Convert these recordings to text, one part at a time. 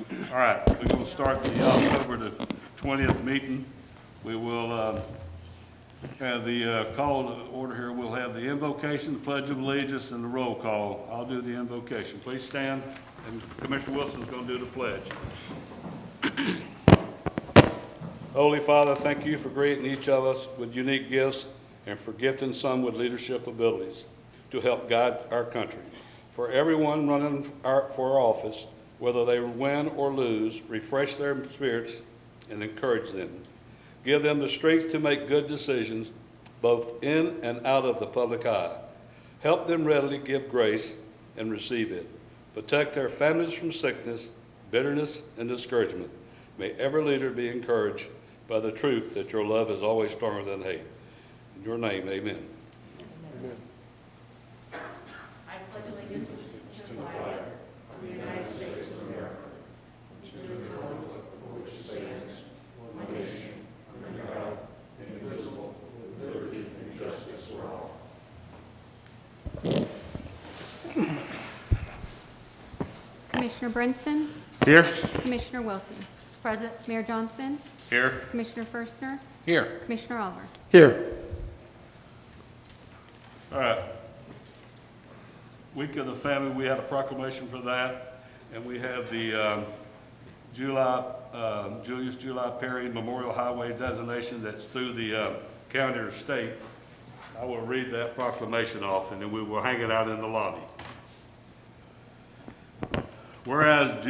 All right, we're going to start the October the 20th meeting. We will have the call to order here. We'll have the invocation, the Pledge of Allegiance, and the roll call. I'll do the invocation. Please stand, and Commissioner Wilson's going to do the pledge. Holy Father, thank you for creating each of us with unique gifts and for gifting some with leadership abilities to help guide our country. For everyone running for office, whether they win or lose, refresh their spirits and encourage them. Give them the strength to make good decisions, both in and out of the public eye. Help them readily give grace and receive it. Protect their families from sickness, bitterness, and discouragement. May every leader be encouraged by the truth that your love is always stronger than hate. In your name, amen. Amen. I pledge allegiance to the flag of the United States of America, and to the republic for which it stands, one nation, under God, indivisible, with liberty and justice for all. Commissioner Brinson. Here. Commissioner Wilson. Present. Mayor Johnson. Here. Commissioner Firstner. Here. Commissioner Oliver. Here. All right. Week of the Family, we had a proclamation for that, and we have the Julius July Perry Memorial Highway designation that's through the county or state. I will read that proclamation off, and then we will hang it out in the lobby. Whereas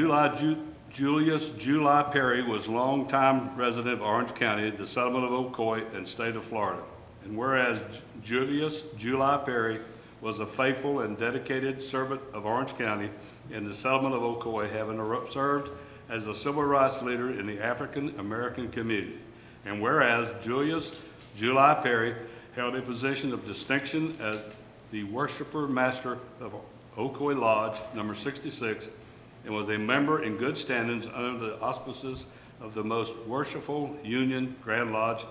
Julius July Perry was a longtime resident of Orange County, the settlement of Ocoee, and state of Florida. And whereas Julius July Perry was a faithful and dedicated servant of Orange County in the settlement of Ocoee, having served as a civil rights leader in the African American community. And whereas Julius July Perry held a position of distinction as the worshiper master of Ocoee Lodge, number 66, and was a member in good standings under the auspices of the most worshipful Union Grand Lodge,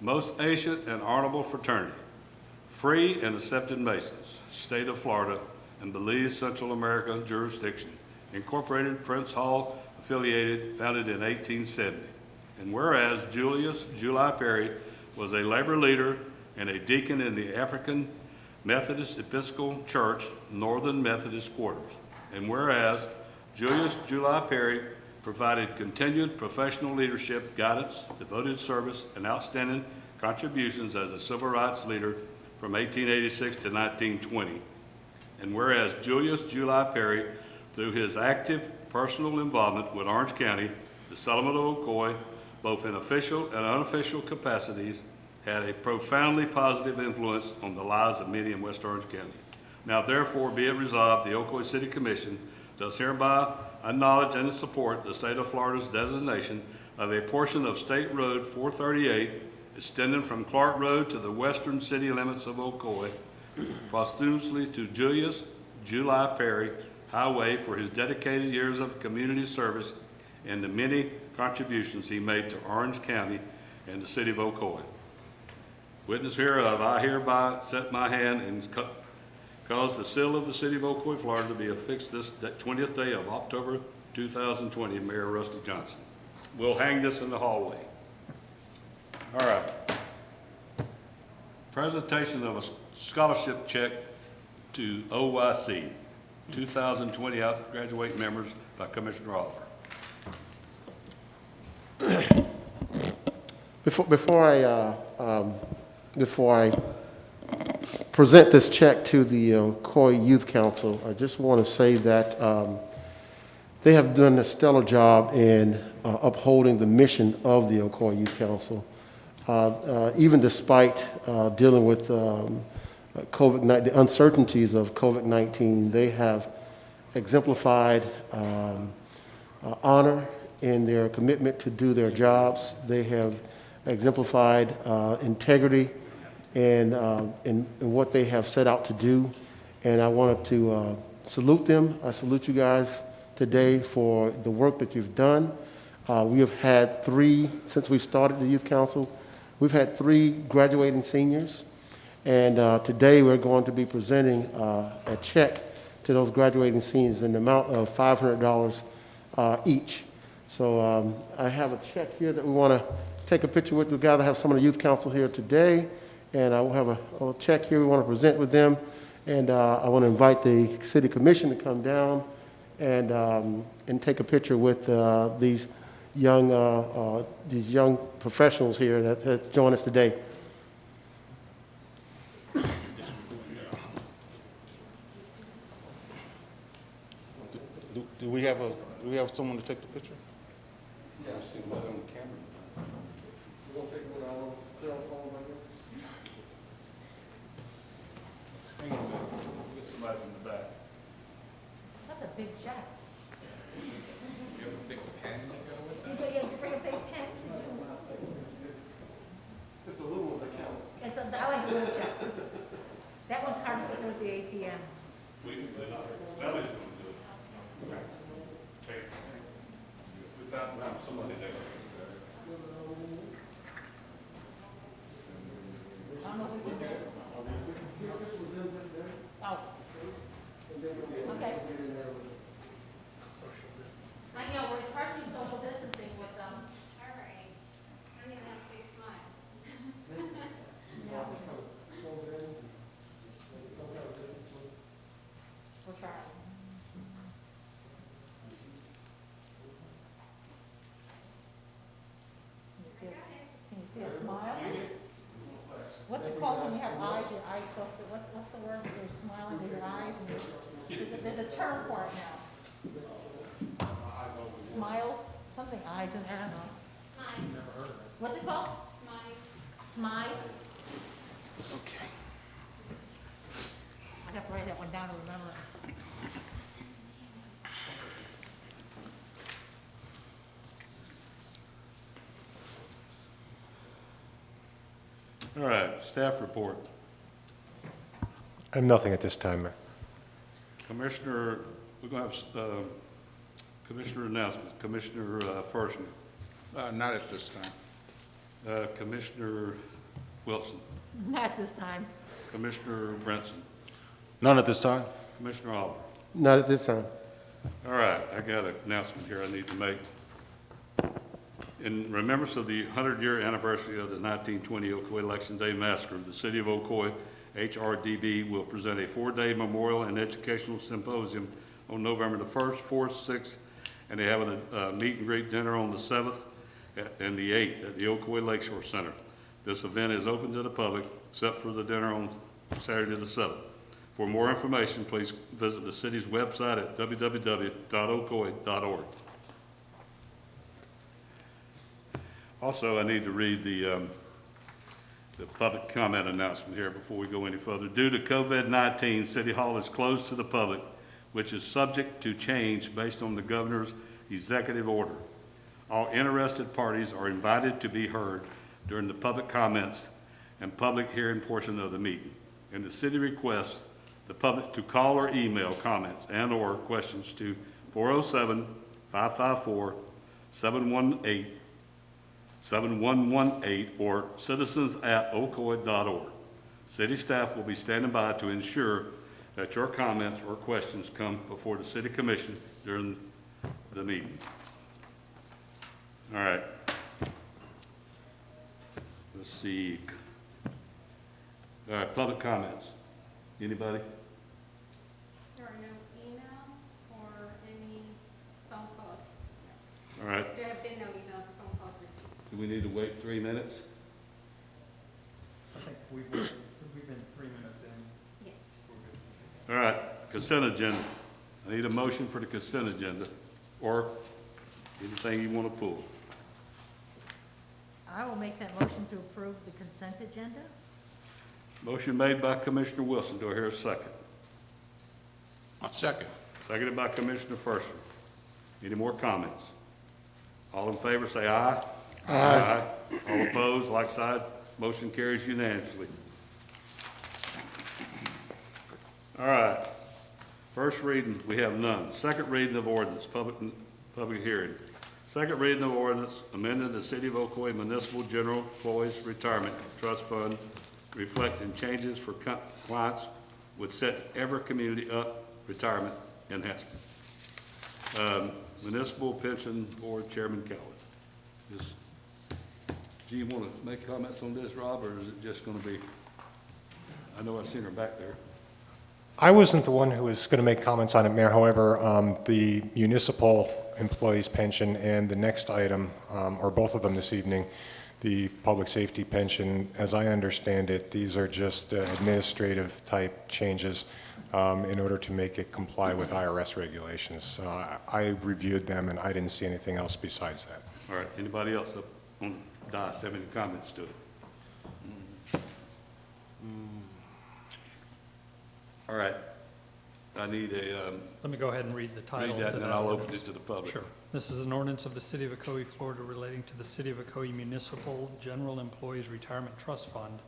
most ancient and honorable fraternity, free and accepted Masons, state of Florida, and Belize Central America jurisdiction, incorporated Prince Hall affiliated, founded in 1870. And whereas Julius July Perry was a labor leader and a deacon in the African Methodist Episcopal Church, Northern Methodist Quarters. And whereas Julius July Perry provided continued professional leadership, guidance, devoted service, and outstanding contributions as a civil rights leader from 1886 to 1920. And whereas Julius July Perry, through his active personal involvement with Orange County, the settlement of Ocoee, both in official and unofficial capacities, had a profoundly positive influence on the lives of many in West Orange County. Now therefore be it resolved, the Ocoee City Commission does hereby acknowledge and support the state of Florida's designation of a portion of State Road 438 extending from Clark Road to the western city limits of Ocoee, posthumously to Julius July Perry Highway for his dedicated years of community service and the many contributions he made to Orange County and the city of Ocoee. Witness hereof, I hereby set my hand and cause the seal of the city of Ocoee, Florida to be affixed this 20th day of October 2020, Mayor Rusty Johnson. We'll hang this in the hallway. All right. Presentation of a scholarship check to OYC, 2020 graduate members by Commissioner Oliver. Before I present this check to the Ocoee Youth Council, I just want to say that they have done a stellar job in upholding the mission of the Ocoee Youth Council. Even despite dealing with COVID-19, the uncertainties of COVID-19, they have exemplified honor in their commitment to do their jobs. They have exemplified integrity in what they have set out to do. And I wanted to salute them. I salute you guys today for the work that you've done. We have had since we started the Youth Council, we've had 3 graduating seniors. And today we're going to be presenting a check to those graduating seniors in the amount of $500 each. So I have a check here that we want to take a picture with. We've got to have some of the youth council here today, and I will have a check here we want to present with them. And I want to invite the city commission to come down and take a picture with these young professionals here that join us today. Do we have someone to take the picture? Yeah, I see that on camera. You want to take it with our cell phone right here? Hang on a minute, we'll get somebody from the back. That's a big check. You have a big pen to go with? You have to bring a big pen. Just the little ones that count. I like the little check. That one's hard to put with the ATM. Valley's gonna do it. Okay. We found somebody there. I don't know if we can do it. Oh. Okay. I know, it's hard to do social distancing with them. All right. I don't even have to say smile. We're trying. Can you see a smile? What's it called when you have eyes, your eyes supposed to, what's the word, you're smiling with your eyes? And there's a term for it now. Smiles, something eyes in there, I don't know. Smiles. What's it called? Smiles. Smiles? Okay. I have to write that one down to remember it. All right, staff report. I have nothing at this time, Mayor. Commissioner, we're going to have Commissioner announcements. Commissioner Fershner, Not at this time. Commissioner Wilson, Not this time. Commissioner Brinson, None at this time. Commissioner Oliver. Not at this time. All right, I got an announcement here I need to make. In remembrance of the 100-year anniversary of the 1920 Ocoee Election Day Massacre, the City of Ocoee, HRDB, will present a 4-day memorial and educational symposium on November the 1st, 4th, 6th, and they have a meet and greet dinner on the 7th and the 8th at the Ocoee Lakeshore Center. This event is open to the public, except for the dinner on Saturday the 7th. For more information, please visit the city's website at www.ocoee.org. Also, I need to read the public comment announcement here before we go any further. Due to COVID-19, City Hall is closed to the public, which is subject to change based on the governor's executive order. All interested parties are invited to be heard during the public comments and public hearing portion of the meeting. And the city requests the public to call or email comments and/or questions to 407-554-7118 or citizens@ocoee.org. City staff will be standing by to ensure that your comments or questions come before the city commission during the meeting. All right. Let's see. All right, public comments. Anybody? There are no emails or any phone calls. All right. There have been no emails or phone calls received. Do we need to wait 3 minutes? I think we've been 3 minutes in. Yes. We're good. All right, consent agenda. I need a motion for the consent agenda, or anything you want to pull. I will make that motion to approve the consent agenda. Motion made by Commissioner Wilson. Do I hear a second? Second. Seconded by Commissioner Fershner. Any more comments? All in favor, say aye. Aye. All opposed, like side. Motion carries unanimously. All right. First reading, we have none. Second reading of ordinance, public hearing. Second reading of ordinance, amending the City of Ocoee Municipal General Employees Retirement Trust Fund, reflecting changes for compliance with Set Ever Community Up retirement enhancement. Municipal Pension Board Chairman Calvin. Do you want to make comments on this, Rob, or is it just going to be, I know I've seen her back there. I wasn't the one who was going to make comments on it, Mayor. However, the municipal employees' pension and the next item, or both of them this evening, the public safety pension, as I understand it, these are just administrative type changes in order to make it comply with IRS regulations. I reviewed them and I didn't see anything else besides that. All right, anybody else up on the dais have any comments to it? All right, I need a, Let me go ahead and read the title. read that to and then I'll open ordinance. it to the public. Sure. This is an ordinance of the City of Ocoee, Florida relating to the City of Ocoee Municipal General Employees Retirement Trust Fund,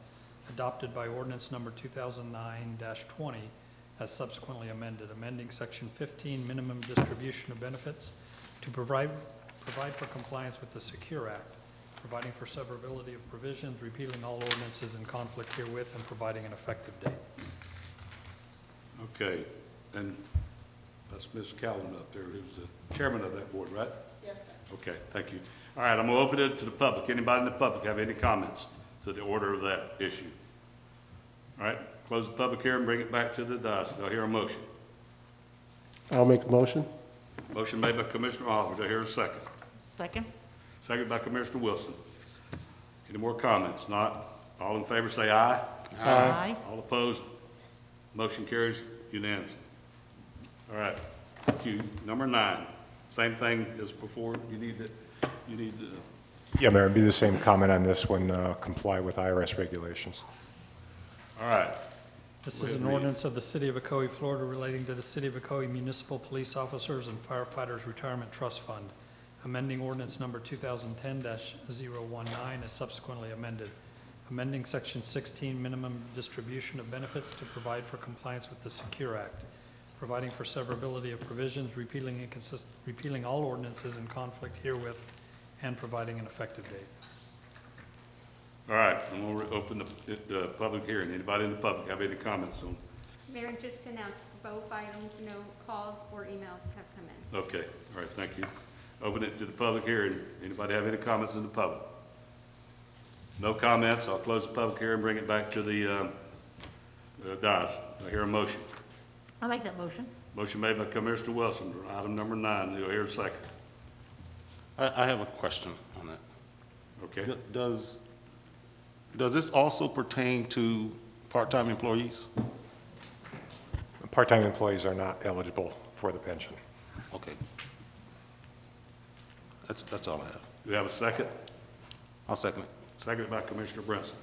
adopted by ordinance number 2009-20, as subsequently amended, amending section 15, minimum distribution of benefits, to provide for compliance with the Secure Act, providing for severability of provisions, repealing all ordinances in conflict herewith, and providing an effective date. Okay, and that's Ms. Calvin up there, who's the chairman of that board, right? Yes, sir. Okay, thank you. All right, I'm going to open it to the public. Anybody in the public have any comments to the order of that issue? All right, close the public hearing, bring it back to the dais. Do I hear a motion? I'll make the motion. Motion made by Commissioner Oliver. Do I hear a second? Second? Second by Commissioner Wilson. Any more comments? Not? All in favor say aye. Aye. All opposed? Motion carries unanimously. All right, thank you. Number 9, same thing as before. You need to, Yeah, Mayor, it'd be the same comment on this one, comply with IRS regulations. all right. This Go is ahead, an read. ordinance of the City of Ocoee, Florida relating to the City of Ocoee Municipal Police Officers and Firefighters Retirement Trust Fund, amending ordinance number 2010-019 as subsequently amended, amending section 16, minimum distribution of benefits to provide for compliance with the Secure Act, providing for severability of provisions, repealing all ordinances in conflict herewith, and providing an effective date. All right, I'm going to open the public hearing. Anybody in the public have any comments on? Mayor, just to announce, both items, no calls or emails have come in. Okay, all right, thank you. Open it to the public hearing. Anybody have any comments in the public? No comments. I'll close the public hearing, bring it back to the dais. I hear a motion. I'll make that motion. Motion made by Commissioner Wilson, item number 9. Do I hear a second? I have a question on that. Okay. Does this also pertain to part-time employees? Part-time employees are not eligible for the pension. Okay. That's all I have. Do we have a second? I'll second it. Seconded by Commissioner Brinson.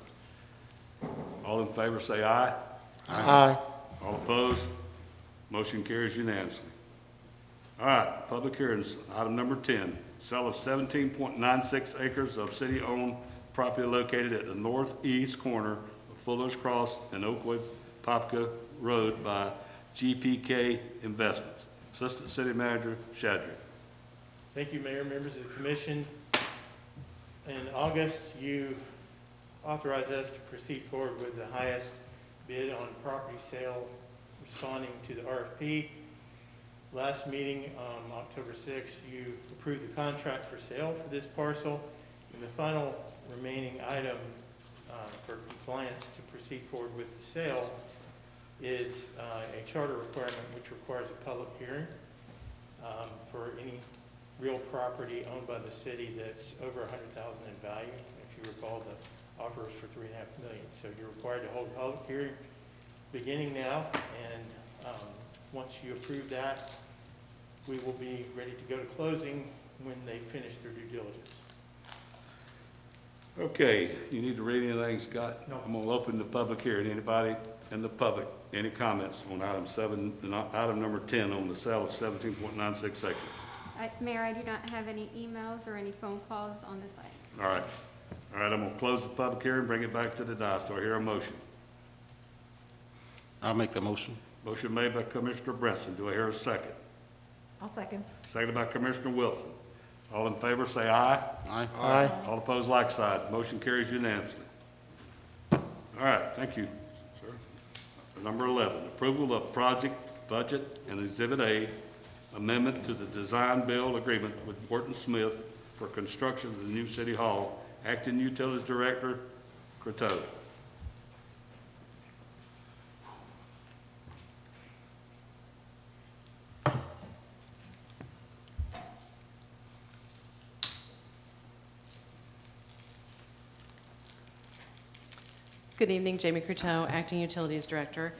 All in favor say aye. Aye. All opposed? Motion carries unanimously. All right, public hearings, item number 10, sale of 17.96 acres of city-owned property located at the northeast corner of Fuller's Cross and Oakwood Popka Road by GPK Investments. Assistant City Manager Shadrick. Thank you, Mayor, members of the commission. In August, you authorized us to proceed forward with the highest bid on property sale responding to the RFP. Last meeting, on October 6th, you approved the contract for sale for this parcel. And the final remaining item for compliance to proceed forward with the sale is a charter requirement which requires a public hearing for any real property owned by the city that's over $100,000 in value. If you recall, the offer is for $3.5 million. So you're required to hold a public hearing beginning now, and once you approve that, we will be ready to go to closing when they finish their due diligence. Okay, you need to read anything, Scott? No. I'm gonna open the public hearing. Anybody in the public, any comments on item number 10 on the sale of 17.96 acres? Mayor, I do not have any emails or any phone calls on this item. All right. All right, I'm gonna close the public hearing, bring it back to the dais. Do I hear a motion? I'll make the motion. Motion made by Commissioner Brinson. Do I hear a second? I'll second. Seconded by Commissioner Wilson. All in favor, say aye. Aye. Aye. All opposed, like side. Motion carries unanimously. All right, thank you, sir. Number 11, approval of project budget and Exhibit A amendment to the design-build agreement with Warton-Smith for construction of the new city hall. Acting Utilities Director, Croteau. Good evening, Jamie Croteau, Acting Utilities Director.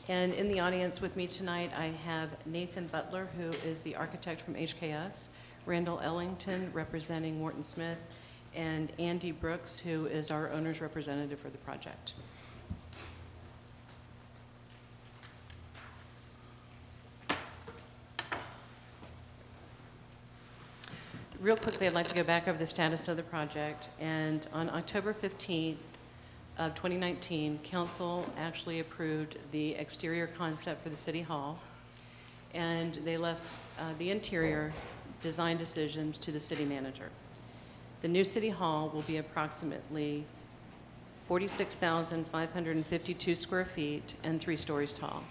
And in the audience with me tonight, I have Nathan Butler, who is the architect from HKS, Randall Ellington, representing Warton-Smith, and Andy Brooks, who is our owner's representative for the project. Real quickly, I'd like to go back over the status of the project. And on October 15th, of 2019, council actually approved the exterior concept for the city hall, and they left the interior design decisions to the city manager. The new city hall will be approximately 46,552 square feet and 3 stories tall.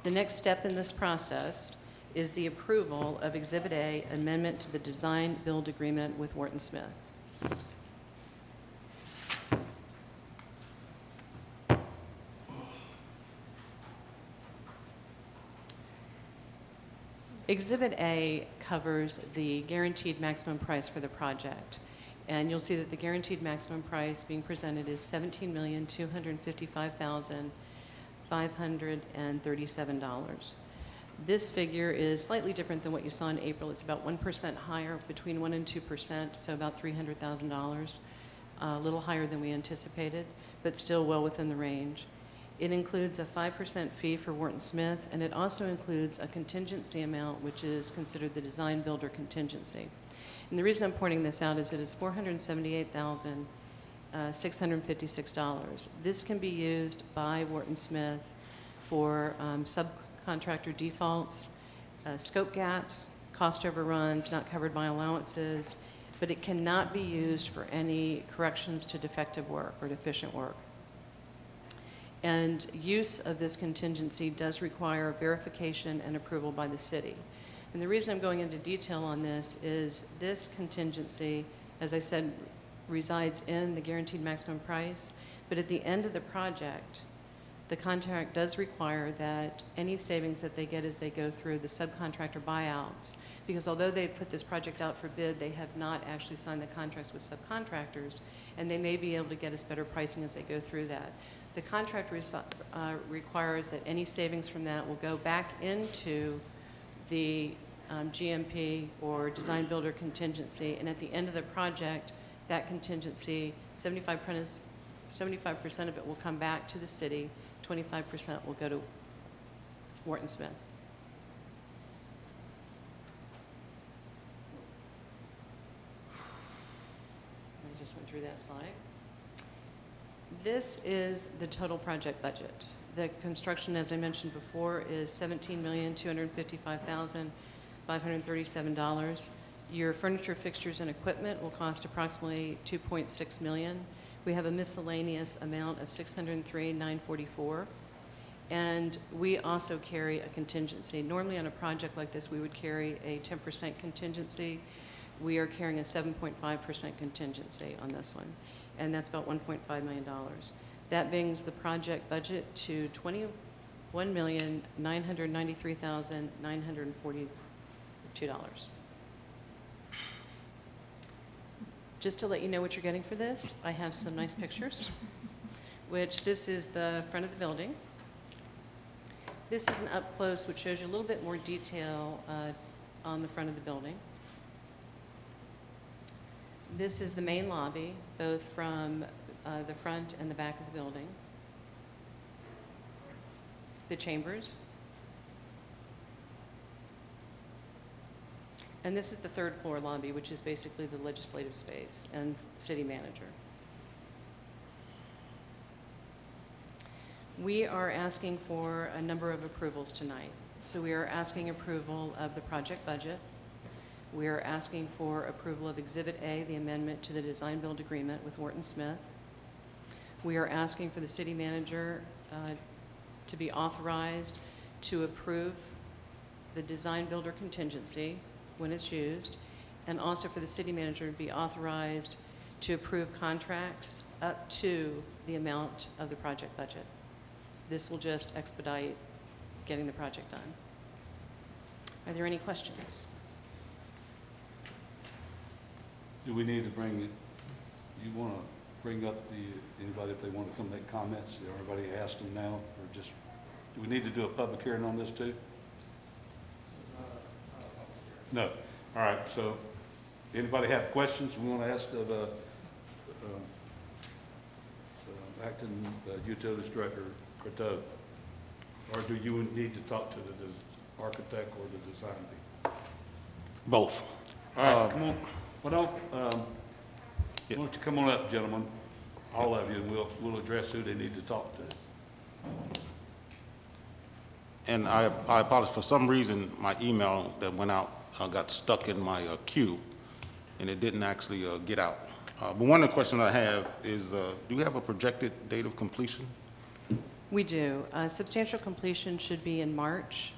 The next step in this process is the approval of Exhibit A, amendment to the design-build agreement with Warton-Smith. Exhibit A covers the guaranteed maximum price for the project. And you'll see that the guaranteed maximum price being presented is $17,255,537. This figure is slightly different than what you saw in April. It's about 1% higher, between 1% and 2%, so about $300,000, a little higher than we anticipated, but still well within the range. It includes a 5% fee for Warton-Smith, and it also includes a contingency amount, which is considered the design builder contingency. And the reason I'm pointing this out is that it's $478,656. This can be used by Warton-Smith for subcontractor defaults, scope gaps, cost overruns not covered by allowances, but it cannot be used for any corrections to defective work or deficient work. And use of this contingency does require verification and approval by the city. And the reason I'm going into detail on this is this contingency, as I said, resides in the guaranteed maximum price, but at the end of the project, the contract does require that any savings that they get as they go through the subcontractor buyouts, because although they put this project out for bid, they have not actually signed the contracts with subcontractors, and they may be able to get us better pricing as they go through that. The contract requires that any savings from that will go back into the GMP or design builder contingency, and at the end of the project, that contingency, 75% of it will come back to the city, 25% will go to Warton-Smith. I just went through that slide. This is the total project budget. The construction, as I mentioned before, is $17,255,537. Your furniture, fixtures, and equipment will cost approximately $2.6 million. We have a miscellaneous amount of $603,944. And we also carry a contingency. Normally on a project like this, we would carry a 10% contingency. We are carrying a 7.5% contingency on this one, and that's about $1.5 million. That brings the project budget to $21,993,942. Just to let you know what you're getting for this, I have some nice pictures, which this is the front of the building. This is an up close, which shows you a little bit more detail on the front of the building. This is the main lobby, both from the front and the back of the building. The chambers. And this is the third floor lobby, which is basically the legislative space and city manager. We are asking for a number of approvals tonight. So we are asking approval of the project budget. We are asking for approval of Exhibit A, the amendment to the design-build agreement with Warton-Smith. We are asking for the city manager to be authorized to approve the design builder contingency when it's used, and also for the city manager to be authorized to approve contracts up to the amount of the project budget. This will just expedite getting the project done. Are there any questions? Do we need to bring, you want to bring up anybody if they want to come make comments? Everybody asked them now, or just, do we need to do a public hearing on this too? No. All right, so anybody have questions we want to ask of acting utilities director, Croteau? Or do you need to talk to the architect or the design people? Both. All right, come on. Why don't you come on up, gentlemen, all of you, and we'll address who they need to talk to. And I apologize, for some reason, my email that went out got stuck in my queue, and it didn't actually get out. But one of the questions I have is, do you have a projected date of completion? We do. Substantial completion should be in March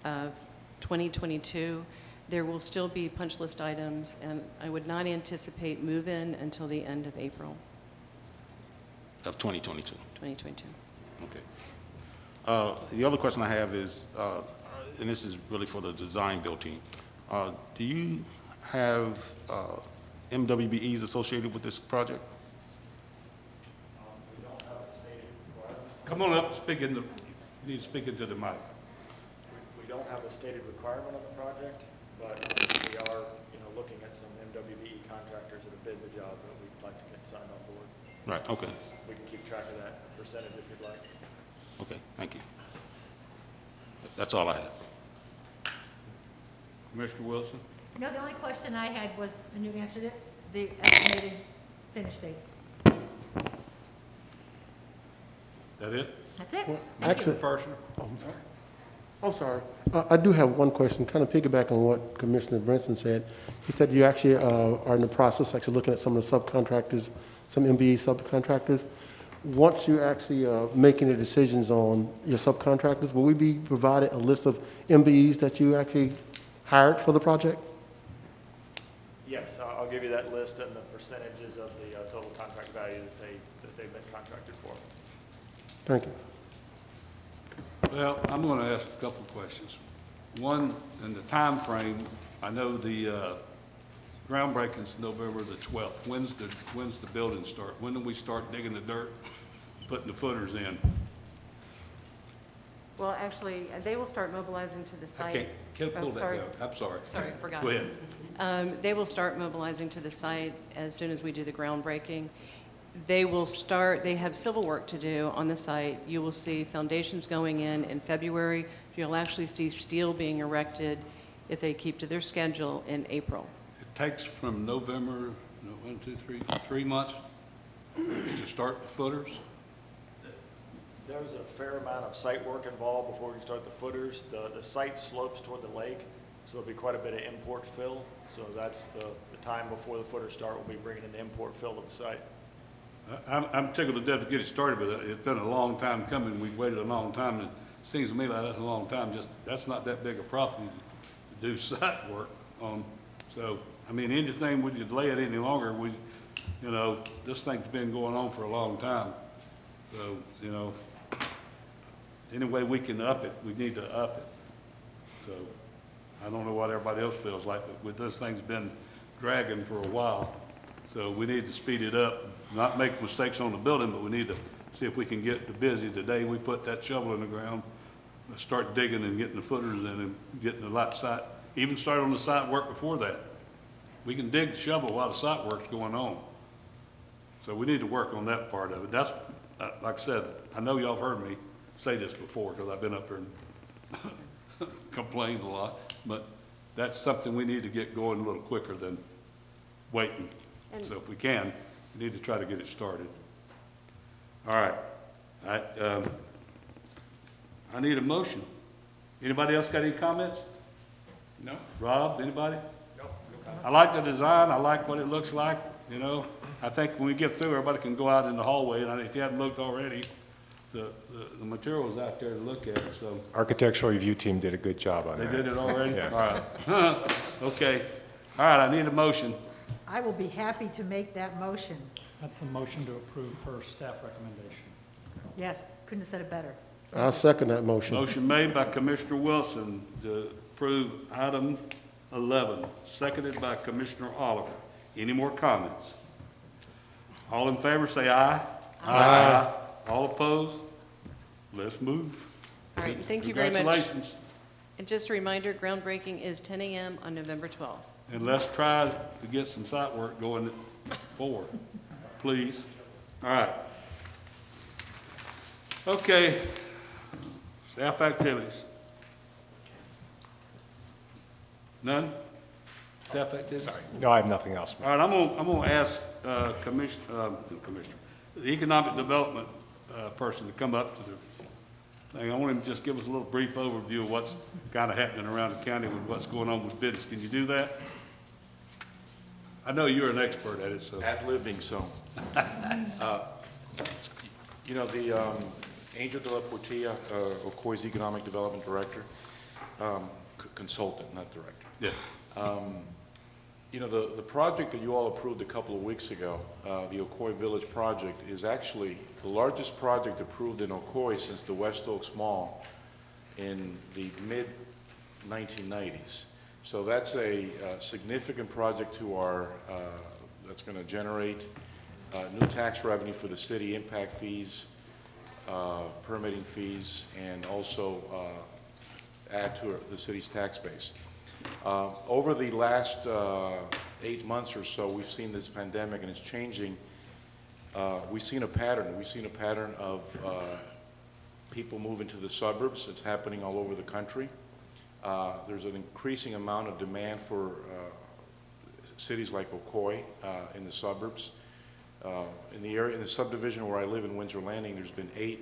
of 2022. There will still be punch list items, and I would not anticipate move-in until the end of April Of 2022. 2022. Okay. The other question I have is, and this is really for the design build team, do you have MWBEs associated with this project? Come on up, you need to speak into the mic. We don't have a stated requirement on the project, but we are, looking at some MWBE contractors that have bid the job that we'd like to get signed on board. Right, okay, We can keep track of that percentage if you'd like. okay, thank you. That's all I have. Commissioner Wilson? No, the only question I had was, and you answered it, the estimated finish date. That it? That's it. Actually, Firstner? I'm sorry. I do have one question, kind of piggyback on what Commissioner Brinson said. He said you actually are in the process, actually looking at some of the subcontractors, some MBE subcontractors. Once you actually making the decisions on your subcontractors, will we be provided a list of MBEs that you actually hired for the project? Yes, I'll give you that list and the percentages of the total contract value that they've been contracted for. Thank you. Well, I'm going to ask a couple of questions. One, in the time frame, I know the groundbreaking's November the 12th. When's the building start? When do we start digging the dirt, putting the footers in? Well, actually, they will start mobilizing to the I site. can't pull Oh, that sorry. down. I'm sorry. Sorry, forgot. Go ahead. They will start mobilizing to the site as soon as we do the groundbreaking. They will start, they have civil work to do on the site. You will see foundations going in February. You'll actually see steel being erected, if they keep to their schedule, in April. It takes from November, 3 months to start the footers? There's a fair amount of site work involved before we can start the footers. The site slopes toward the lake, so there'll be quite a bit of import fill. So that's the time before the footers start. We'll be bringing in the import fill to the site. I'm tickled to death to get it started, but it's been a long time coming. We've waited a long time, and it seems to me like that's a long time. That's not that big a property to do site work on. So, I mean, anything we could delay it any longer, this thing's been going on for a long time. So, any way we can up it, we need to up it. So, I don't know what everybody else feels like, but this thing's been dragging for a while. So we need to speed it up, not make mistakes on the building, but we need to see if we can get busy today. We put that shovel in the ground, start digging and getting the footers in and getting the light site, even start on the site work before that. We can dig the shovel while the site work's going on. So we need to work on that part of it. That's, like I said, I know y'all have heard me say this before because I've been up here and complained a lot, but that's something we need to get going a little quicker than waiting. So if we can, we need to try to get it started. All right. I need a motion. Anybody else got any comments? No. Rob, anybody? No. I like the design. I like what it looks like. I think when we get through, everybody can go out in the hallway, and if you haven't looked already, the material was out there to look at, so Architectural review team did a good job on they that. did it already? Yeah. All right. Okay. All right, I need a motion. I will be happy to make that motion. That's a motion to approve per staff recommendation. Yes, couldn't have said it better. I'll second that motion. Motion made by Commissioner Wilson to approve item 11, seconded by Commissioner Oliver. Any more comments? All in favor, say aye. Aye. All opposed? Let's move. All right, thank you very much. Congratulations. And just a reminder, groundbreaking is 10 a.m. on November 12th. And let's try to get some site work going forward, please. All right. Okay, staff activities. None? Staff activities? No, I have nothing else. All right, I'm gonna ask Commissioner, the Economic Development person to come up to the thing. I want him to just give us a little brief overview of what's kind of happening around the county with what's going on with business. Can you do that? I know you're an expert at it, so. Ad-libbing, so. You know, the Angel de la Portilla, Ocoee's Economic Development Director, consultant, not director. Yeah. You know, the project that you all approved a couple of weeks ago, the Ocoee Village project, is actually the largest project approved in Ocoee since the West Oaks Mall in the mid-1990s. So that's a significant project to our, that's going to generate new tax revenue for the city, impact fees, permitting fees, and also add to the city's tax base. Over the last 8 months or so, we've seen this pandemic and it's changing. We've seen a pattern. We've seen a pattern of people moving to the suburbs. It's happening all over the country. There's an increasing amount of demand for cities like Ocoee in the suburbs. In the area, in the subdivision where I live in Windsor Landing, there's been 8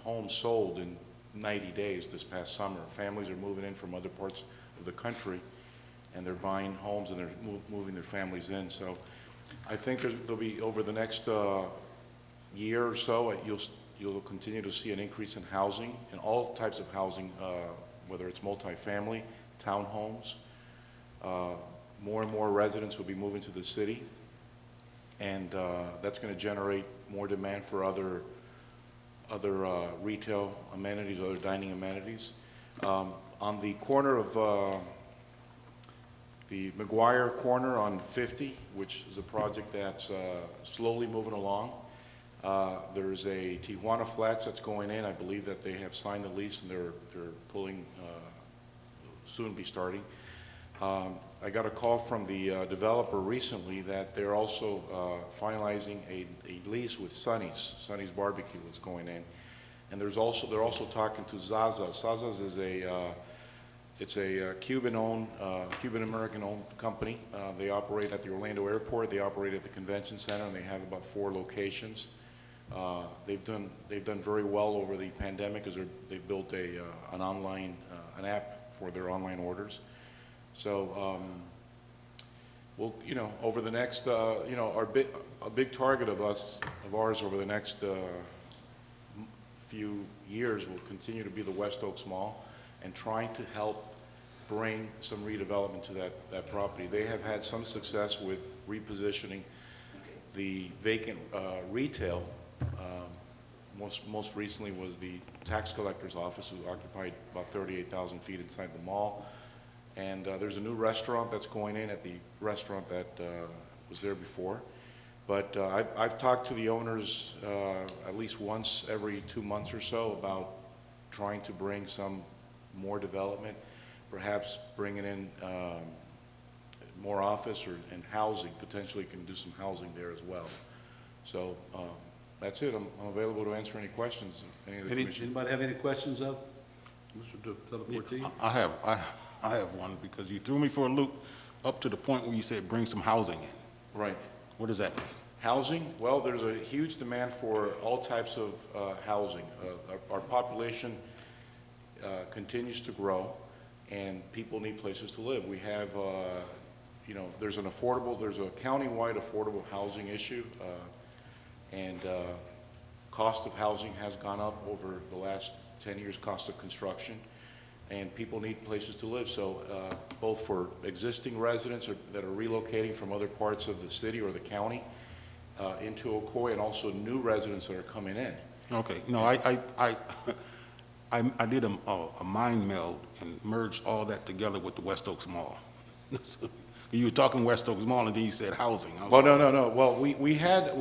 homes sold in 90 days this past summer. Families are moving in from other parts of the country, and they're buying homes and they're moving their families in. So I think there'll be, over the next year or so, you'll continue to see an increase in housing, in all types of housing, whether it's multifamily, townhomes. More and more residents will be moving to the city, and that's going to generate more demand for other retail amenities, other dining amenities. On the corner of the McGuire corner on 50, which is a project that's slowly moving along, there's a Tijuana Flats that's going in. I believe that they have signed the lease and they're pulling, soon be starting. I got a call from the developer recently that they're also finalizing a lease with Sonny's Barbecue is going in, and they're also talking to Zaza's. Zaza's is it's a Cuban-owned, Cuban-American-owned company. They operate at the Orlando Airport. They operate at the Convention Center, and they have about 4 locations. They've done very well over the pandemic because they've built an online an app for their online orders. So, well, you know, over the next, you know, a big target of ours over the next few years will continue to be the West Oaks Mall, and trying to help bring some redevelopment to that property. They have had some success with repositioning the vacant retail. Most recently was the tax collector's office, who occupied about 38,000 feet inside the mall. And there's a new restaurant that's going in at the restaurant that was there before. But I've talked to the owners at least once every 2 months or so about trying to bring some more development, perhaps bringing in more office and housing. Potentially can do some housing there as well. So that's it. I'm available to answer any questions. Anybody have any questions of Mr. Delaporte? I have one, because you threw me for a loop up to the point where you said bring some housing in. Right. What does that mean? Housing? Well, there's a huge demand for all types of housing. Our population continues to grow, and people need places to live. We have, you know, there's a countywide affordable housing issue, and Cost of housing has gone up over the last 10 years, cost of construction, and people need places to live. So both for existing residents that are relocating from other parts of the city or the county into Ocoee, and also new residents that are coming in. Okay, no, I did a mind meld and merged all that together with the West Oaks Mall. You were talking West Oaks Mall, and then you said housing. Well, no. Well, we had,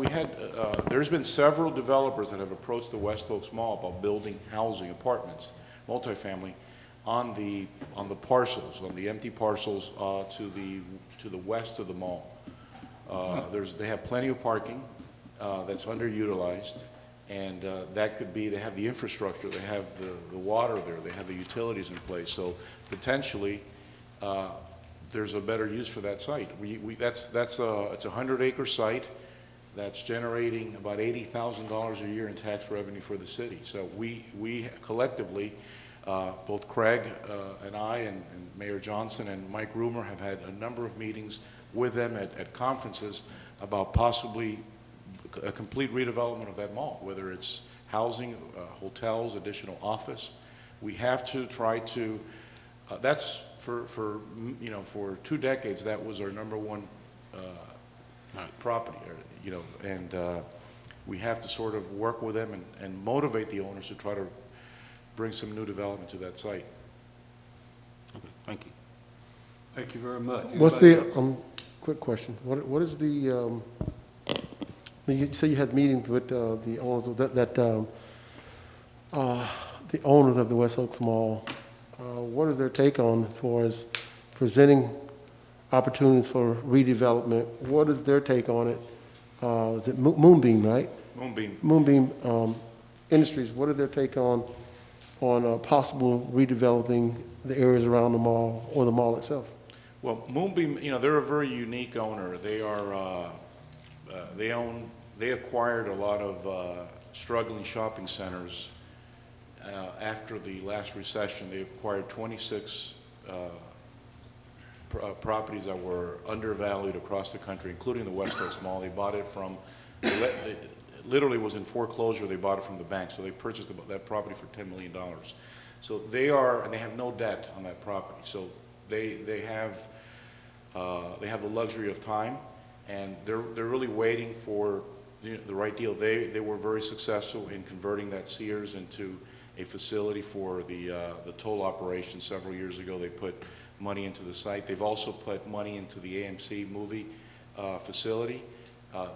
there's been several developers that have approached the West Oaks Mall about building housing, apartments, multifamily, on the parcels, on the empty parcels to the west of the mall. They have plenty of parking that's underutilized, and that could be, they have the infrastructure, they have the water there, they have the utilities in place, so potentially there's a better use for that site. It's a 100-acre site that's generating about $80,000 a year in tax revenue for the city. So we collectively, both Craig and I and Mayor Johnson and Mike Rumer have had a number of meetings with them at conferences about possibly a complete redevelopment of that mall, whether it's housing, hotels, additional office. We have to try to, that's for 2 decades, that was our number one property, and we have to sort of work with them and motivate the owners to try to bring some new development to that site. Okay, thank you. Thank you very much. What's Anybody the, else? quick question, what is the, you say you had meetings with the owners of the owners of the West Oaks Mall. What is their take on as far as presenting opportunities for redevelopment? What is their take on it? Is it Moonbeam, right? Moonbeam. Moonbeam Industries, what is their take on possible redeveloping the areas around the mall or the mall itself? Well, Moonbeam, they're a very unique owner. They are, they acquired a lot of struggling shopping centers. After the last recession, they acquired 26 properties that were undervalued across the country, including the West Oaks Mall. They bought it from, it literally was in foreclosure. They bought it from the bank, so they purchased that property for $10 million. So they are, and they have no debt on that property. So they have the luxury of time, and they're really waiting for the right deal. They were very successful in converting that Sears into a facility for the toll operation several years ago. They put money into the site. They've also put money into the AMC movie facility.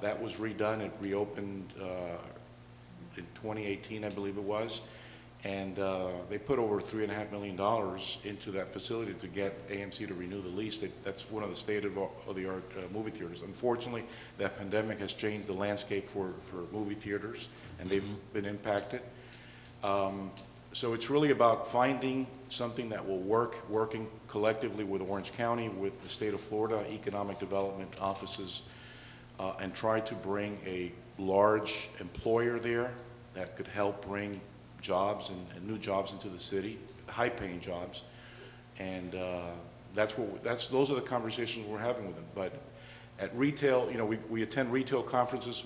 That was redone. It reopened in 2018, I believe it was. And they put over $3.5 million into that facility to get AMC to renew the lease. That's one of the state-of-the-art movie theaters. Unfortunately, that pandemic has changed the landscape for movie theaters, and they've been impacted. So it's really about finding something that will work, working collectively with Orange County, with the state of Florida, economic development offices, and try to bring a large employer there that could help bring jobs and new jobs into the city, high-paying jobs, and those are the conversations we're having with them. But at retail, we attend retail conferences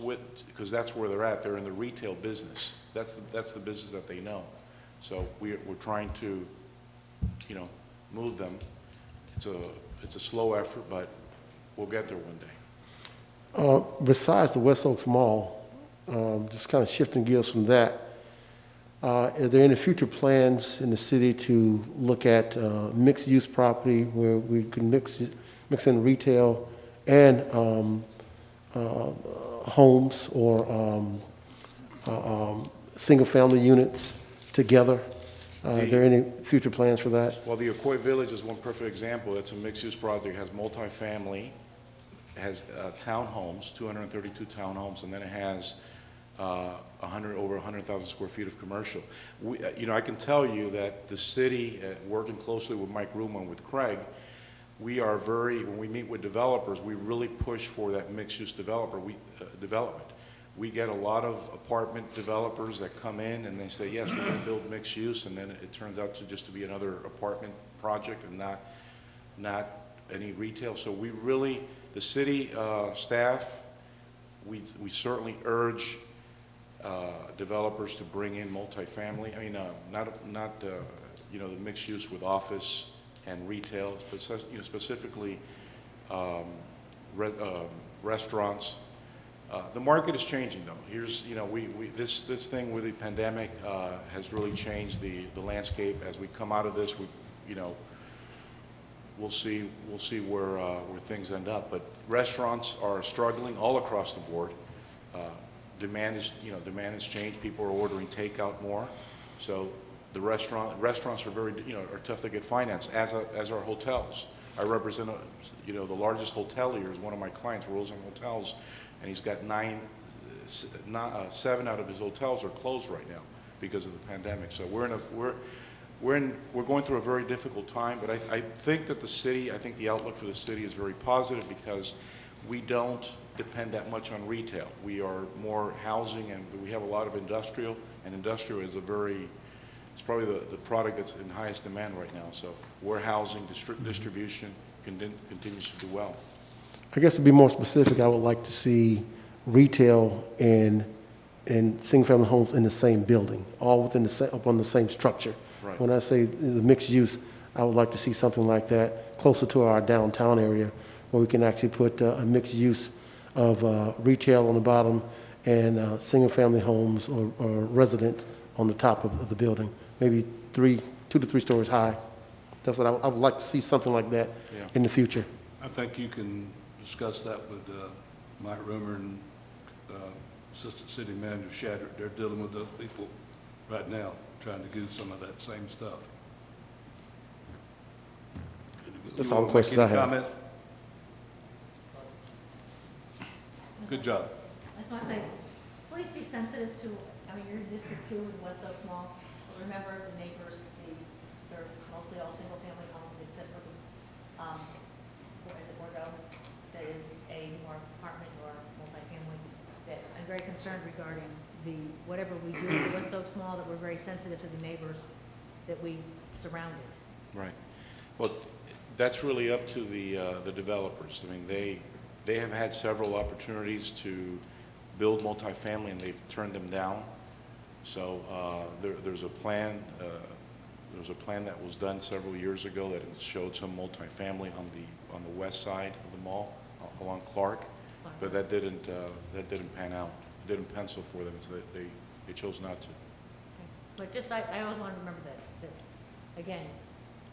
because that's where they're at. They're in the retail business. That's the business that they know. So we're trying to, move them. It's a slow effort, but we'll get there one day. Besides the West Oaks Mall, just kind of shifting gears from that, are there any future plans in the city to look at mixed-use property where we can mix in retail and homes or single-family units together? Are there any future plans for that? Well, the Ocoee Village is one perfect example. It's a mixed-use project. It has multifamily, it has townhomes, 232 townhomes, and then it has over 100,000 square feet of commercial. I can tell you that the city, working closely with Mike Rumo and with Craig, when we meet with developers, we really push for that mixed-use development. We get a lot of apartment developers that come in and they say, yes, we're going to build mixed use, and then it turns out to just to be another apartment project and not any retail. So we really, the city staff, we certainly urge developers to bring in multifamily. I mean, not you know, the mixed use with office and retail, but you know, specifically restaurants. The market is changing, though. Here's, you know, this thing with the pandemic has really changed the landscape. As we come out of this, you know, we'll see where things end up. But restaurants are struggling all across the board. Demand has changed. People are ordering takeout more, so the restaurants are are tough to get financed, as are hotels. I represent the largest hotelier is one of my clients, Rosen Hotels, and he's got 7 out of his hotels are closed right now because of the pandemic. So we're going through a very difficult time. But I think that the outlook for the city is very positive because we don't depend that much on retail. We are more housing, and we have a lot of industrial, and industrial is it's probably the product that's in highest demand right now. So warehousing, distribution continues to do well. I guess to be more specific, I would like to see retail and single-family homes in the same building, all within upon the same structure. Right. When I say the mixed use, I would like to see something like that closer to our downtown area, where we can actually put a mixed use of retail on the bottom and single-family homes or residents on the top of the building, maybe 2 to 3 stories high. That's what I would like to see, something like that in the future. I think you can discuss that with Mike Rumor and Assistant City Manager Shadrack. They're dealing with those people right now, trying to do some of that same stuff. That's all the questions I have. Any comments? Good job. I just want to say, please be sensitive to, I mean, you're in District 2 in West Oak Mall. Remember the neighbors, they're mostly all single-family homes except for the, what is it, Bordeaux, that is a more apartment or multifamily. That I'm very concerned regarding whatever we do with the West Oak Mall, that we're very sensitive to the neighbors that we surround it. Right. Well, that's really up to the developers. I mean, they have had several opportunities to build multifamily, and they've turned them down. So there's a plan. There's a plan that was done several years ago that showed some multifamily on the west side of the mall along Clark, but that didn't pan out. It didn't pencil for them, so they chose not to. But just, I always want to remember that again,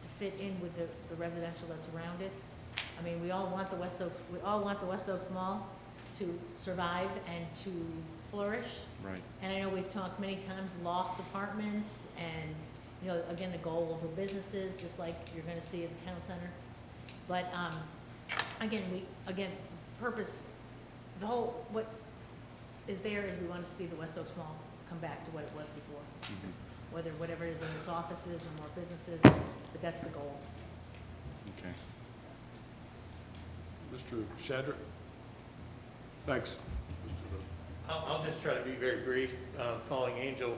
to fit in with the residential that's around it. I mean, we all want the West Oak Mall to survive and to flourish. Right. And I know we've talked many times loft apartments and, you know, again, the goal over businesses, just like you're gonna see at the town center. But, again, purpose, what is there is we want to see the West Oaks Mall come back to what it was before. Mm-hmm. Whatever it is, whether it's offices or more businesses, but that's the goal. Okay. Mr. Shadrack? Thanks. I'll just try to be very brief, following Angel.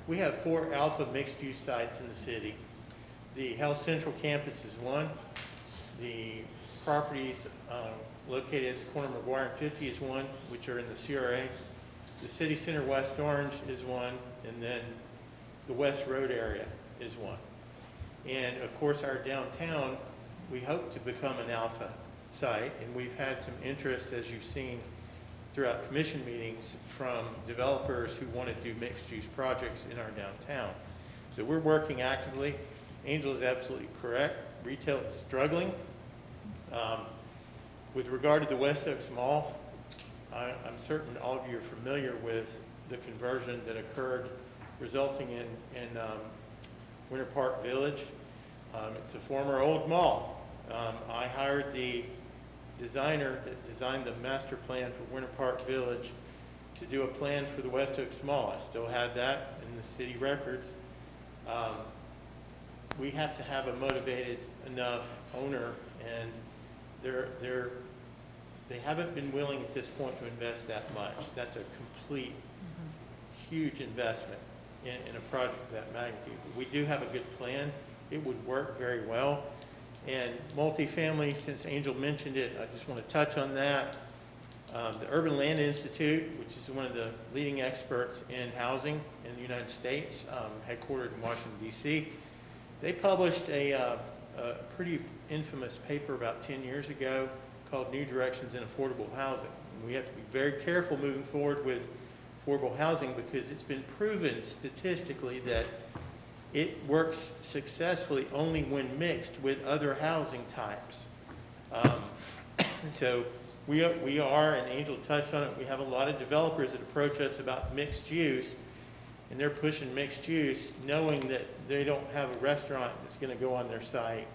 We have 4 alpha mixed-use sites in the city. The Health Central campus is one. The properties located at the corner of McGuire and 50 is one, which are in the CRA. The City Center West Orange is one, and then the West Road area is one. And of course, our downtown, we hope to become an alpha site, and we've had some interest, as you've seen throughout commission meetings, from developers who want to do mixed-use projects in our downtown. So we're working actively. Angel is absolutely correct. Retail is struggling. With regard to the West Oaks Mall, I'm certain all of you are familiar with the conversion that occurred, resulting in Winter Park Village. It's a former old mall. I hired the designer that designed the master plan for Winter Park Village to do a plan for the West Oaks Mall. I still have that in the city records. We have to have a motivated enough owner, and they haven't been willing at this point to invest that much. That's a complete, huge investment in a project of that magnitude. But we do have a good plan. It would work very well. And multifamily, since Angel mentioned it, I just want to touch on that. The Urban Land Institute, which is one of the leading experts in housing in the United States, headquartered in Washington, D.C., they published a pretty infamous paper about 10 years ago called New Directions in Affordable Housing. And we have to be very careful moving forward with affordable housing because it's been proven statistically that it works successfully only when mixed with other housing types. So we are, and Angel touched on it, we have a lot of developers that approach us about mixed use, and they're pushing mixed use knowing that they don't have a restaurant that's going to go on their site.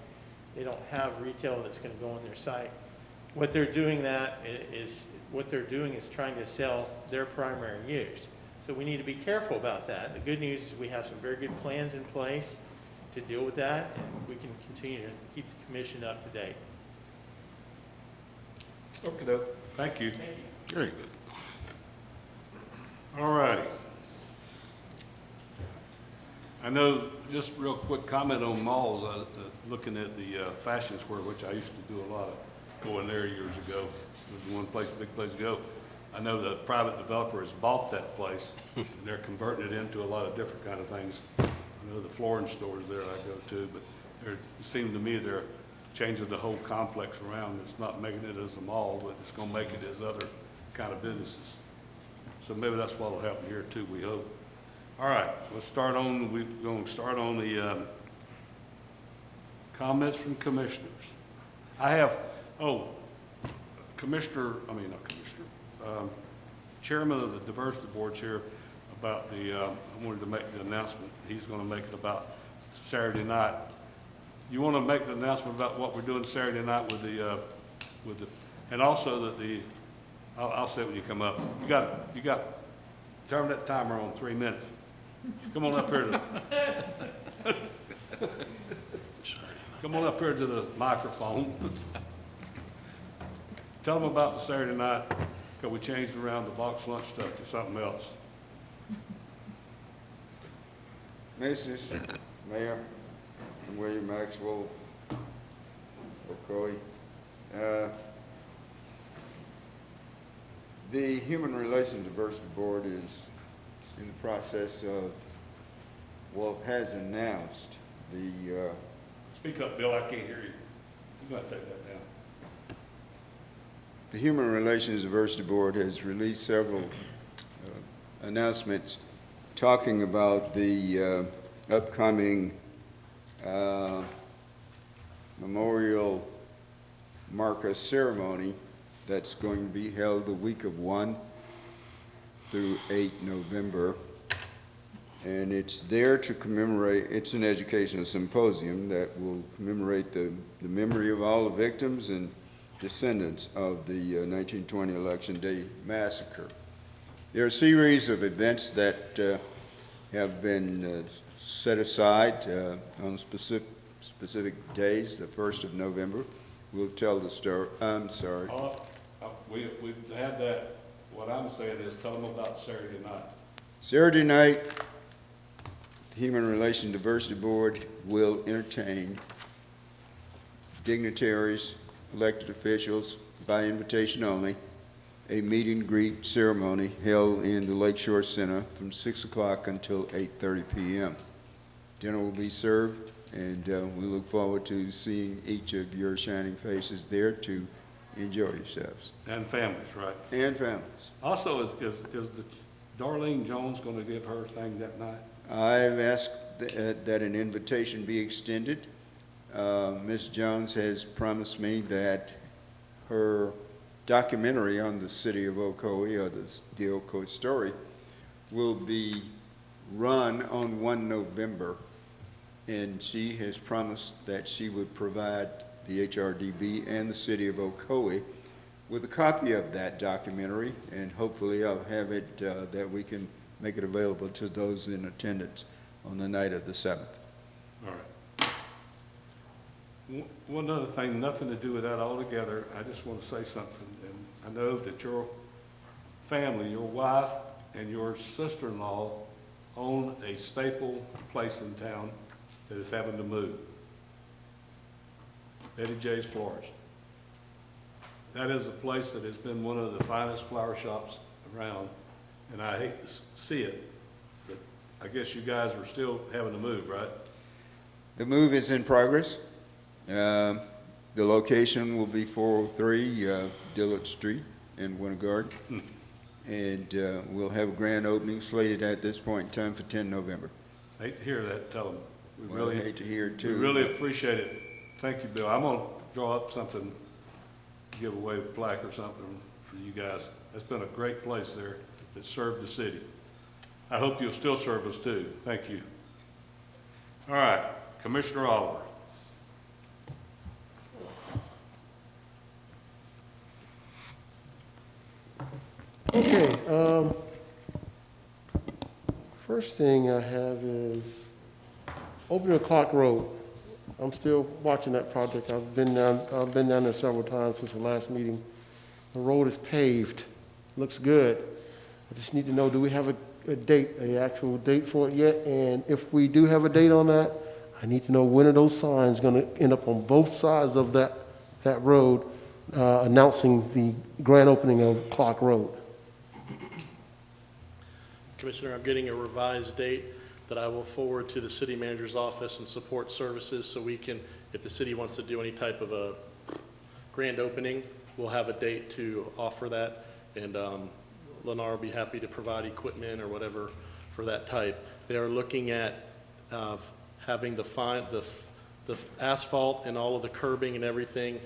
They don't have retail that's going to go on their site. What they're doing is trying to sell their primary use. So we need to be careful about that. The good news is we have some very good plans in place to deal with that, and we can continue to keep the commission up to date. Okay, thank you. Very good. All righty. I know, just real quick comment on malls, looking at the Fashion Square, which I used to do a lot of going there years ago. It was one place, big place to go. I know the private developer has bought that place, and they're converting it into a lot of different kind of things. I know the flooring stores there I go to, but it seemed to me they're changing the whole complex around. It's not making it as a mall, but it's gonna make it as other kind of businesses. So maybe that's what'll happen here too, we hope. All right, we're going to start on the comments from commissioners. I have, Chairman of the Diversity Board here about I wanted to make the announcement. He's going to make it about Saturday night. You want to make the announcement about what we're doing Saturday night and also that I'll say it when you come up. You got, turn that timer on 3 minutes. Come on up here come on up here to the microphone. Tell them about the Saturday night, because we changed around the box lunch stuff to something else. Mrs. Mayor, I'm William Maxwell, Ocoee. The Human Relations Diversity Board is in the process of, has announced the, Speak up, Bill, I can't hear you. You got to take that down. the Human Relations Diversity Board has released several announcements talking about the upcoming Memorial Marcus ceremony that's going to be held the week of 1 through 8 November. And it's there to commemorate, it's an educational symposium that will commemorate the memory of all the victims and descendants of the 1920 Election Day Massacre. There are a series of events that have been set aside on specific days. The 1st of November, we'll tell the story. I'm sorry. We've had that. What I'm saying is tell them about Saturday night. Saturday night, the Human Relations Diversity Board will entertain dignitaries, elected officials, by invitation only, a meet and greet ceremony held in the Lakeshore Center from 6 o'clock until 8:30 p.m. Dinner will be served, and we look forward to seeing each of your shining faces there to enjoy yourselves. And families, right? And families. Also, is the Darlene Jones going to give her thing that night? I've asked that an invitation be extended. Ms. Jones has promised me that her documentary on the city of Ocoee, or the Ocoee story, will be run on 1 November, and she has promised that she would provide the HRDB and the city of Ocoee with a copy of that documentary, and hopefully I'll have it that we can make it available to those in attendance on the night of the 7th. All right. One other thing, nothing to do with that altogether. I just want to say something. And I know that your family, your wife and your sister-in-law own a staple place in town that is having to move. Eddie J's Florist. that is a place that has been one of the finest flower shops around, and I hate to see it, but I guess you guys are still having to move, right? The move is in progress. The location will be 403 Dillard Street in Winter Garden. And we'll have a grand opening slated at this point in time for 10 November. Hate to hear that, tell them. We Well, I really, hate to hear it we too. really appreciate it. Thank you, Bill. I'm gonna draw up something, give away a plaque or something for you guys. It's been a great place there that served the city. I hope you'll still serve us too. Thank you. All right, Commissioner Oliver. Okay, first thing I have is opening Clock Road. I'm still watching that project. I've been down there several times since the last meeting. The road is paved, looks good. I just need to know, do we have a date, an actual date for it yet? And if we do have a date on that, I need to know when are those signs gonna end up on both sides of that road, announcing the grand opening of Clock Road. Commissioner, I'm getting a revised date that I will forward to the city manager's office and support services so we can, if the city wants to do any type of a grand opening, we'll have a date to offer that. And Lennar will be happy to provide equipment or whatever for that type. They are looking at having the asphalt and all of the curbing and everything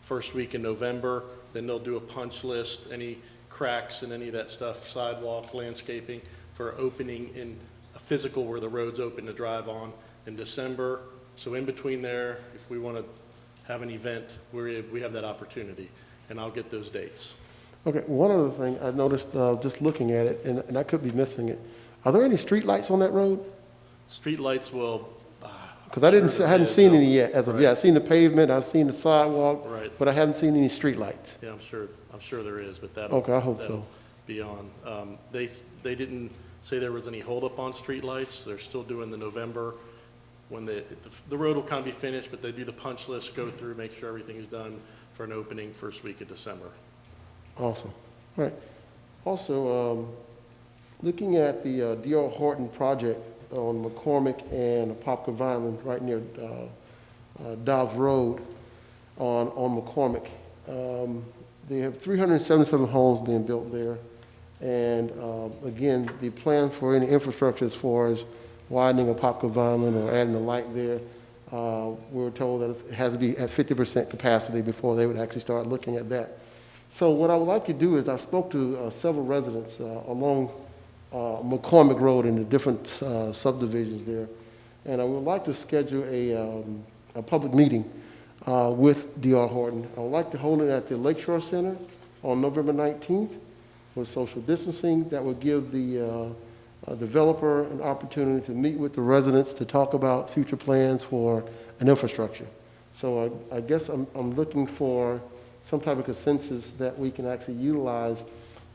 first week in November. Then they'll do a punch list, any cracks and any of that stuff, sidewalk, landscaping, for opening in a physical where the road's open to drive on in December. So in between there, if we want to have an event, we have that opportunity, and I'll get those dates. Okay, one other thing I noticed just looking at it, and I could be missing it. Are there any street lights on that road? Street lights will. Because I hadn't seen any yet as of Right. yet. I've seen the pavement, I've seen the sidewalk, Right. but I haven't seen any street lights. Yeah, I'm sure there is, but that'll. Okay, I hope that'll so. Be on. They didn't say there was any holdup on streetlights. They're still doing the November, when the road will kind of be finished, but they do the punch list, go through, make sure everything is done for an opening first week of December. Awesome. All right. Also, looking at the D.R. Horton project on McCormick and Popka Vineland, right near Dobbs Road on McCormick. They have 377 homes being built there. And again, the plan for any infrastructure as far as widening of Popka Vineland or adding a light there, we were told that it has to be at 50% capacity before they would actually start looking at that. So what I would like to do is I spoke to several residents along McCormick Road in the different subdivisions there, and I would like to schedule a public meeting with D.R. Horton. I would like to hold it at the Lakeshore Center on November 19th with social distancing. That would give the developer an opportunity to meet with the residents to talk about future plans for an infrastructure. So I guess I'm looking for some type of consensus that we can actually utilize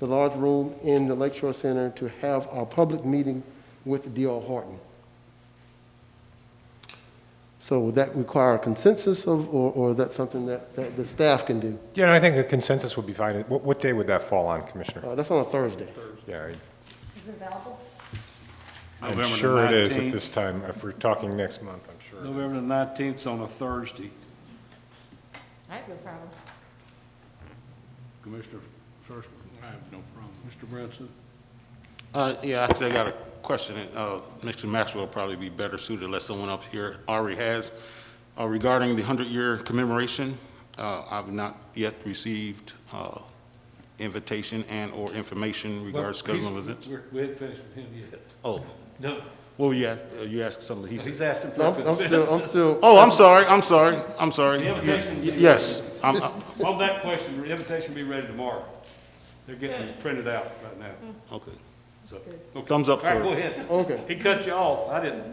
the large room in the Lakeshore Center to have our public meeting with D.R. Horton. So would that require a consensus or is that something that the staff can do? Yeah, and I think a consensus would be fine. What day would that fall on, Commissioner? That's on a Thursday. Yeah, Is it available? I'm November the sure it is 19th. at this time. If we're talking next month, I'm sure it is. November the 19th is on a Thursday. I have no problem. Commissioner First. I have no problem. Mr. Brinson? Yeah, actually, I got a question. Mr. Maxwell will probably be better suited unless someone up here already has. Regarding the 100-year commemoration, I've not yet received invitation and/or information regarding scheduling of events. We haven't finished with him yet. Oh, No, well, you asked something. He said. he's asking for No, a I'm still. Oh, I'm sorry. The invitation- Yes. On that question, the invitation will be ready tomorrow. They're getting printed out right now. Okay. So, okay. Thumbs up All right, for- go ahead. Okay. He cut you off. I didn't.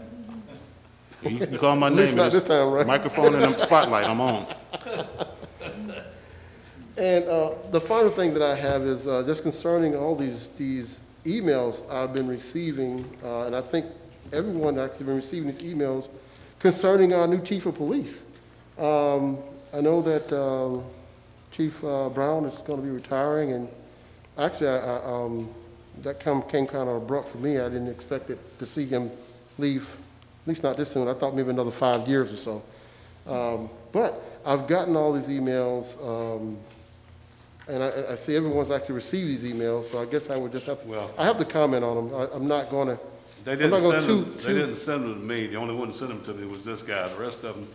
You call my At least name. not and this it's time, right? Microphone and the spotlight. I'm on. And the final thing that I have is just concerning all these emails I've been receiving, and I think everyone actually been receiving these emails concerning our new chief of police. I know that Chief Brown is going to be retiring, and actually, that came kind of abrupt for me. I didn't expect it to see him leave, at least not this soon. I thought maybe another 5 years or so. But I've gotten all these emails, and I see everyone's actually received these emails, so I guess I would just have to, Well- I have to comment on them. I'm not going to, They I'm not didn't going send them, to, they didn't send them to me. The only one that sent them to me was this guy. The rest of them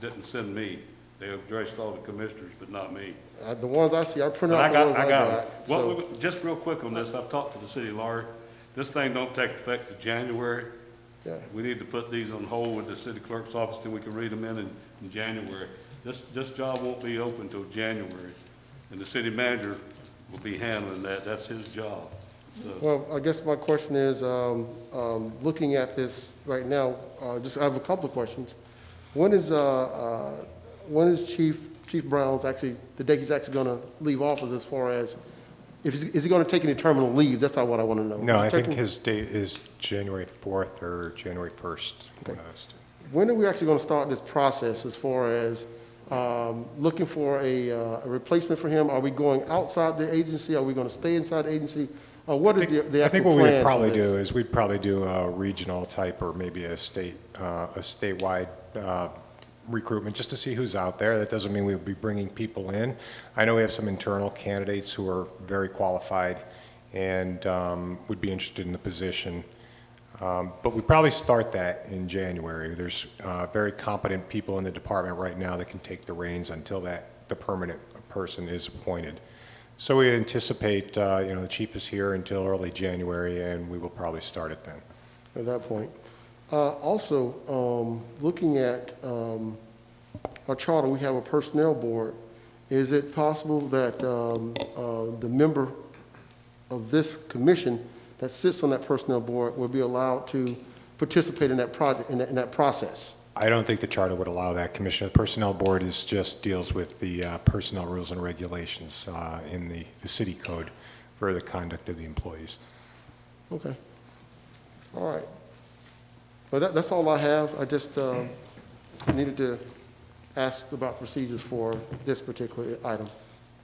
didn't send me. They addressed all the commissioners, but not me. the ones I see, I printed But out the ones I got. them. so- Well, just real quick on this, I've talked to the city lawyer. This thing don't take effect to January. Yeah. We need to put these on hold with the city clerk's office till we can read them in January. This job won't be open till January, and the city manager will be handling that. That's his job. So, Well, I guess my question is, looking at this right now, just I have a couple of questions. When is Chief Brown's actually, the day he's actually going to leave office as far as, is he going to take any terminal leave? That's not what I want to know. No, I Is he think taking- his date is January 4th or January 1st. one of those two. When are we actually going to start this process as far as looking for a replacement for him? Are we going outside the agency? Are we going to stay inside the agency? Or what is the actual plan? I think what we would for probably this? do is we'd probably do a regional type or maybe a statewide recruitment just to see who's out there. That doesn't mean we would be bringing people in. I know we have some internal candidates who are very qualified and would be interested in the position. But we probably start that in January. There's very competent people in the department right now that can take the reins until the permanent person is appointed. So we anticipate, the chief is here until early January, and we will probably start it then. At that point. Also, looking at our charter, we have a personnel board. Is it possible that the member of this commission that sits on that personnel board will be allowed to participate in that project, in that process? I don't think the charter would allow that, Commissioner. The Personnel Board just deals with the personnel rules and regulations in the city code for the conduct of the employees. Okay. All right. Well, that's all I have. I just needed to ask about procedures for this particular item.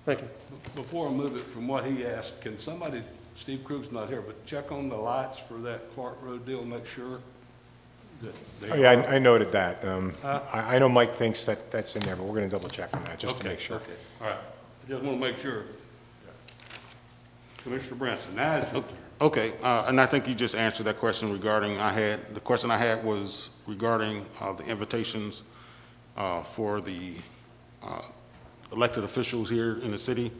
Thank you. before I move it from what he asked, can somebody, Steve Krug's not here, but check on the lights for that Clark Road deal, make sure that they Oh, yeah, I noted that. I know Mike thinks that that's in there, but we're going to double check on that, just to make sure. Okay, all right. I just want to make sure. Commissioner Branson, now is your turn. Okay, and I think you just answered that question regarding, the question I had was regarding the invitations for the elected officials here in the city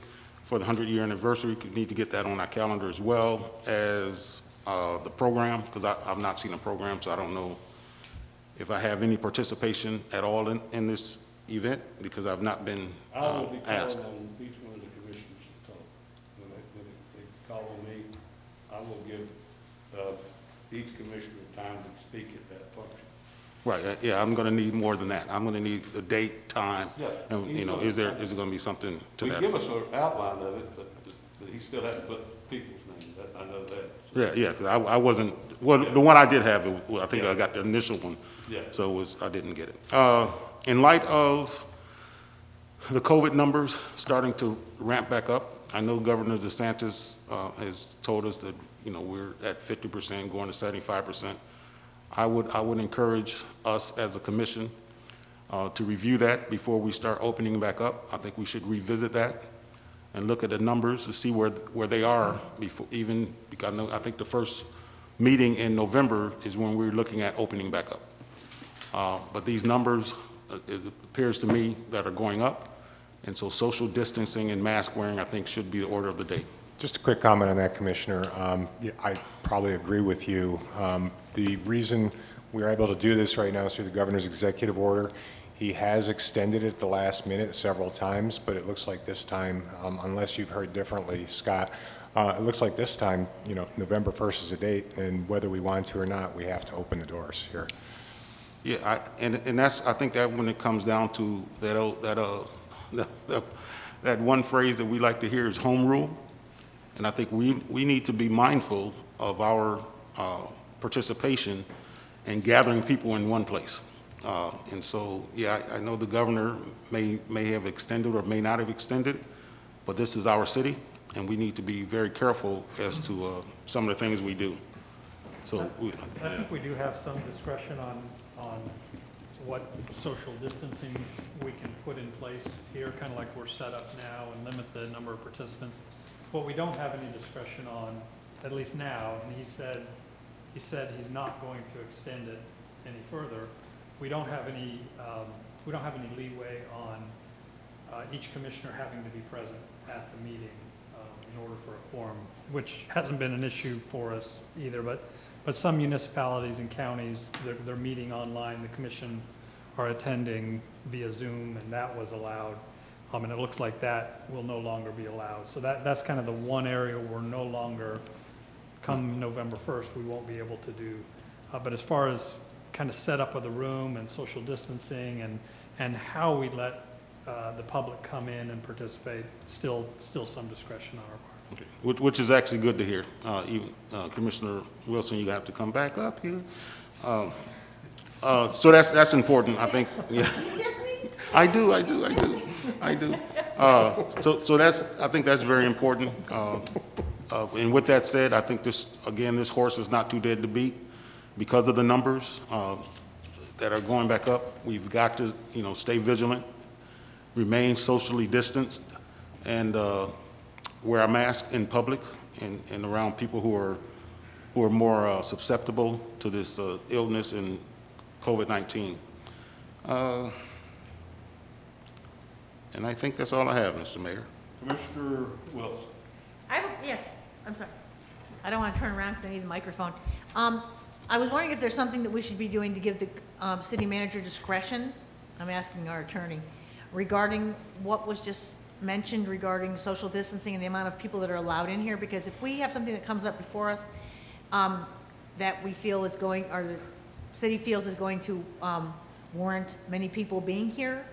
for the 100-year anniversary. We need to get that on our calendar as well as the program, because I've not seen a program, so I don't know if I have any participation at all in this event, because I've not been I will be asked. calling on each one of the commissioners to talk. When they call on me, I will give each commissioner time to speak at that function. Right, yeah, I'm going to need more than that. I'm going to need the date, time, Yeah, and, he's is there going to be something to We that? give us an outline of it, but he still had to put people's names, I know that. Yeah, because I wasn't, well, the one I did have, I think I got the initial one. Yeah. So I didn't get it. In light of the COVID numbers starting to ramp back up, I know Governor DeSantis has told us that, we're at 50%, going to 75%. I would encourage us as a commission to review that before we start opening back up. I think we should revisit that and look at the numbers to see where they are before, even, because I think the first meeting in November is when we're looking at opening back up. But these numbers, it appears to me, that are going up, and so social distancing and mask wearing, I think, should be the order of the day. Just a quick comment on that, Commissioner. Yeah, I probably agree with you. The reason we're able to do this right now is through the governor's executive order. He has extended it at the last minute several times, but it looks like this time, unless you've heard differently, Scott, it looks like this time, November 1st is the date, and whether we want to or not, we have to open the doors here. Yeah, and that's, I think that when it comes down to that one phrase that we like to hear is home rule. And I think we need to be mindful of our participation in gathering people in one place. And so, yeah, I know the governor may have extended or may not have extended, but this is our city, and we need to be very careful as to some of the things we do. So, I think we do have some discretion on what social distancing we can put in place here, kind of like we're set up now, and limit the number of participants. What we don't have any discretion on, at least now, and he said he's not going to extend it any further. We don't have any leeway on each commissioner having to be present at the meeting in order for a quorum, which hasn't been an issue for us either. But some municipalities and counties, they're meeting online. The commission are attending via Zoom, and that was allowed. And it looks like that will no longer be allowed. So that's kind of the one area we're no longer, come November 1st, we won't be able to do. But as far as kind of setup of the room and social distancing and how we let the public come in and participate, still some discretion on our part. okay. Which is actually good to hear. Even Commissioner Wilson, you have to come back up here. So that's important, I think. Yeah. I do. So I think that's very important. And with that said, I think this horse is not too dead to beat because of the numbers that are going back up. We've got to, stay vigilant, remain socially distanced, and wear a mask in public and around people who are more susceptible to this illness and COVID-19. And I think that's all I have, Mr. Mayor. Commissioner Wilson. Yes, I'm sorry. I don't want to turn around because I need the microphone. I was wondering if there's something that we should be doing to give the city manager discretion. I'm asking our attorney regarding what was just mentioned regarding social distancing and the amount of people that are allowed in here, because if we have something that comes up before us that we feel is going, or the city feels is going to warrant many people being here,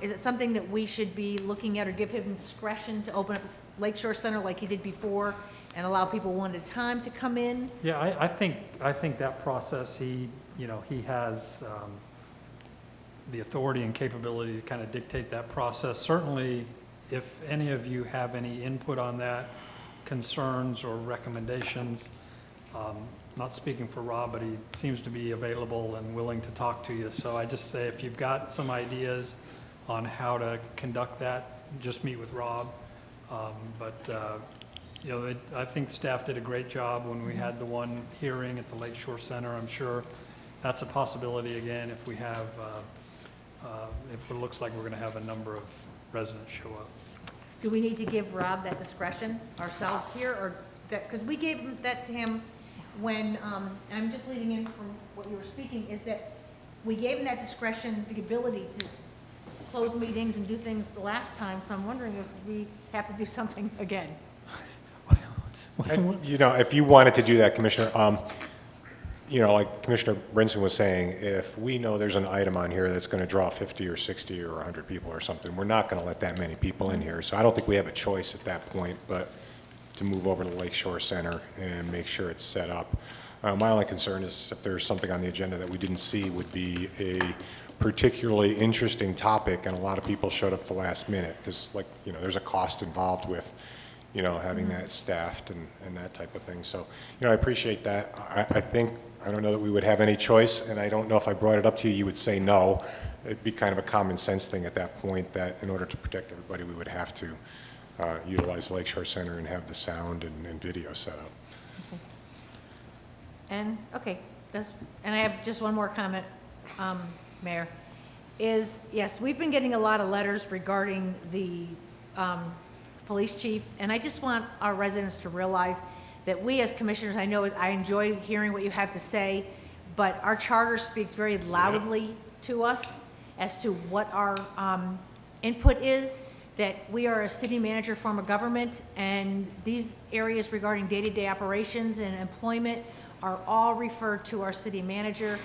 is it something that we should be looking at or give him discretion to open up the Lakeshore Center like he did before and allow people one at a time to come in? Yeah, I think that process, he has the authority and capability to kind of dictate that process. Certainly, if any of you have any input on that, concerns or recommendations, not speaking for Rob, but he seems to be available and willing to talk to you. So I just say, if you've got some ideas on how to conduct that, just meet with Rob. I think staff did a great job when we had the one hearing at the Lakeshore Center. I'm sure that's a possibility again if we have, if it looks like we're going to have a number of residents show up. Do we need to give Rob that discretion ourselves here, or that, because we gave that to him when, and I'm just leading in from what you were speaking, is that we gave him that discretion, the ability to close meetings and do things the last time, so I'm wondering if we have to do something again. If you wanted to do that, Commissioner, like Commissioner Brinson was saying, if we know there's an item on here that's going to draw 50 or 60 or 100 people or something, we're not going to let that many people in here. So I don't think we have a choice at that point, but to move over to the Lakeshore Center and make sure it's set up. My only concern is if there's something on the agenda that we didn't see would be a particularly interesting topic, and a lot of people showed up at the last minute, because there's a cost involved with having that staffed and that type of thing. So, I appreciate that. I don't know that we would have any choice, and I don't know if I brought it up to you, you would say no. It'd be kind of a common sense thing at that point that in order to protect everybody, we would have to utilize the Lakeshore Center and have the sound and video set up. Okay. And I have just one more comment, Mayor, is, yes, we've been getting a lot of letters regarding the police chief, and I just want our residents to realize that we as commissioners, I know I enjoy hearing what you have to say, but our charter speaks very loudly to us as to what our input is, that we are a city manager form of government, and these areas regarding day-to-day operations and employment are all referred to our city manager.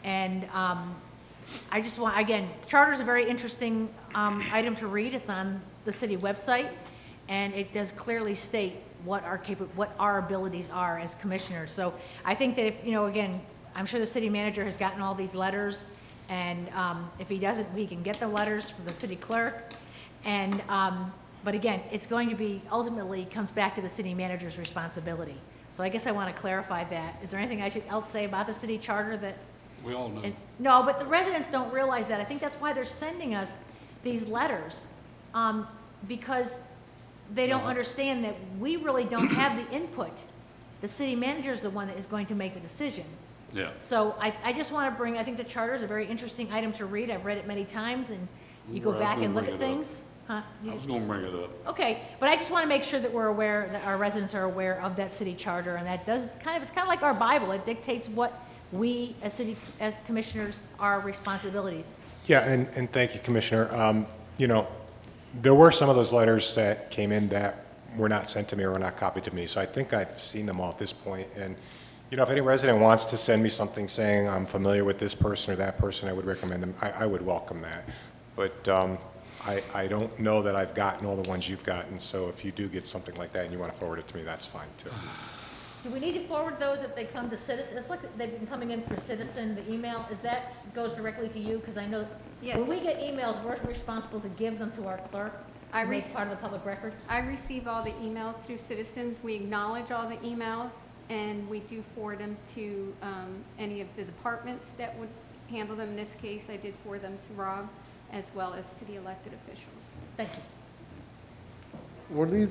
And I just want, again, the charter is a very interesting item to read. It's on the city website, and it does clearly state what our abilities are as commissioners. So I think that if, again, I'm sure the city manager has gotten all these letters, And if he doesn't, we can get the letters from the city clerk. And, but again, it's going to be, ultimately comes back to the city manager's responsibility. So I guess I want to clarify that. Is there anything I should else say about the city charter that? We all know. No, but the residents don't realize that. I think that's why they're sending us these letters, because they don't understand that we really don't have the input. The city manager is the one that is going to make the decision. Yeah. So I just want to bring, I think the charter is a very interesting item to read. I've read it many times, and you go Well, I was back and gonna look at bring it up. things. Huh? I was gonna bring it up. Okay, but I just want to make sure that we're aware, that our residents are aware of that city charter, and that does it's kind of like our Bible. It dictates what we as commissioners, our responsibilities. Yeah, and thank you, Commissioner. You know, there were some of those letters that came in that were not sent to me or were not copied to me, so I think I've seen them all at this point. And, you know, if any resident wants to send me something saying I'm familiar with this person or that person, I would recommend them. I would welcome that. But I don't know that I've gotten all the ones you've gotten, so if you do get something like that and you want to forward it to me, that's fine, too. Do we need to forward those if they come to citizens? It's like they've been coming in for citizen, the email, goes directly to you? Because I know Yes. when we get emails, we're responsible to give them to our clerk, I to make rec- part of the public record. I receive all the emails through citizens. We acknowledge all the emails, and we do forward them to any of the departments that would handle them. In this case, I did forward them to Rob, as well as to the elected officials. Thank you. Were these,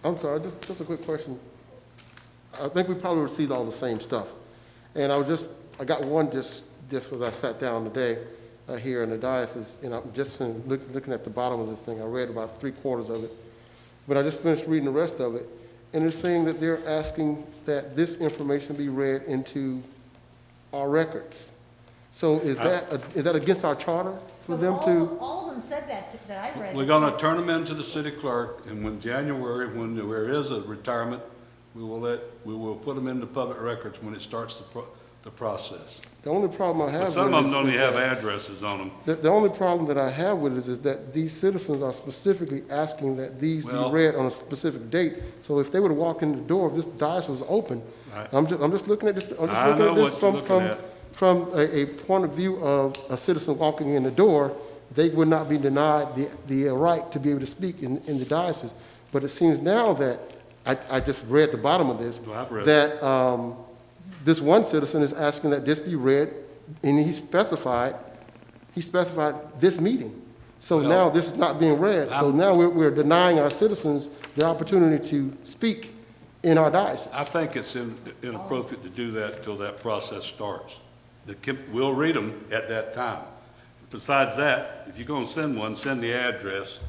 I'm sorry, just a quick question. I think we probably received all the same stuff. And I got one just as I sat down today here in the diocese, and I'm just looking at the bottom of this thing. I read about 3/4 of it, but I just finished reading the rest of it. And it's saying that they're asking that this information be read into our records. So is that against our charter for them to? All of them said that I read. We're gonna turn them into the city clerk, and when January, when there is a retirement, we will put them into public records when it starts the process. The only problem I have But with some of them this don't is even have that- addresses on them. The only problem that I have with it is that these citizens are specifically asking that these be Well- read on a specific date. So if they were to walk in the door, if this diocese was open, Right. I'm just looking at this, I know what you're looking from a point of view of a citizen walking in the door, they would not be denied the right to be able to speak in the diocese. But it seems now that, I just read the bottom of this, Well, I've read it. that this one citizen is asking that this be read, and he specified this meeting. So Well, now this is not being read. So now we're denying our citizens the opportunity to speak in our diocese. I think it's inappropriate to do that until that process starts. We'll read them at that time. Besides that, if you're gonna send one, send the address.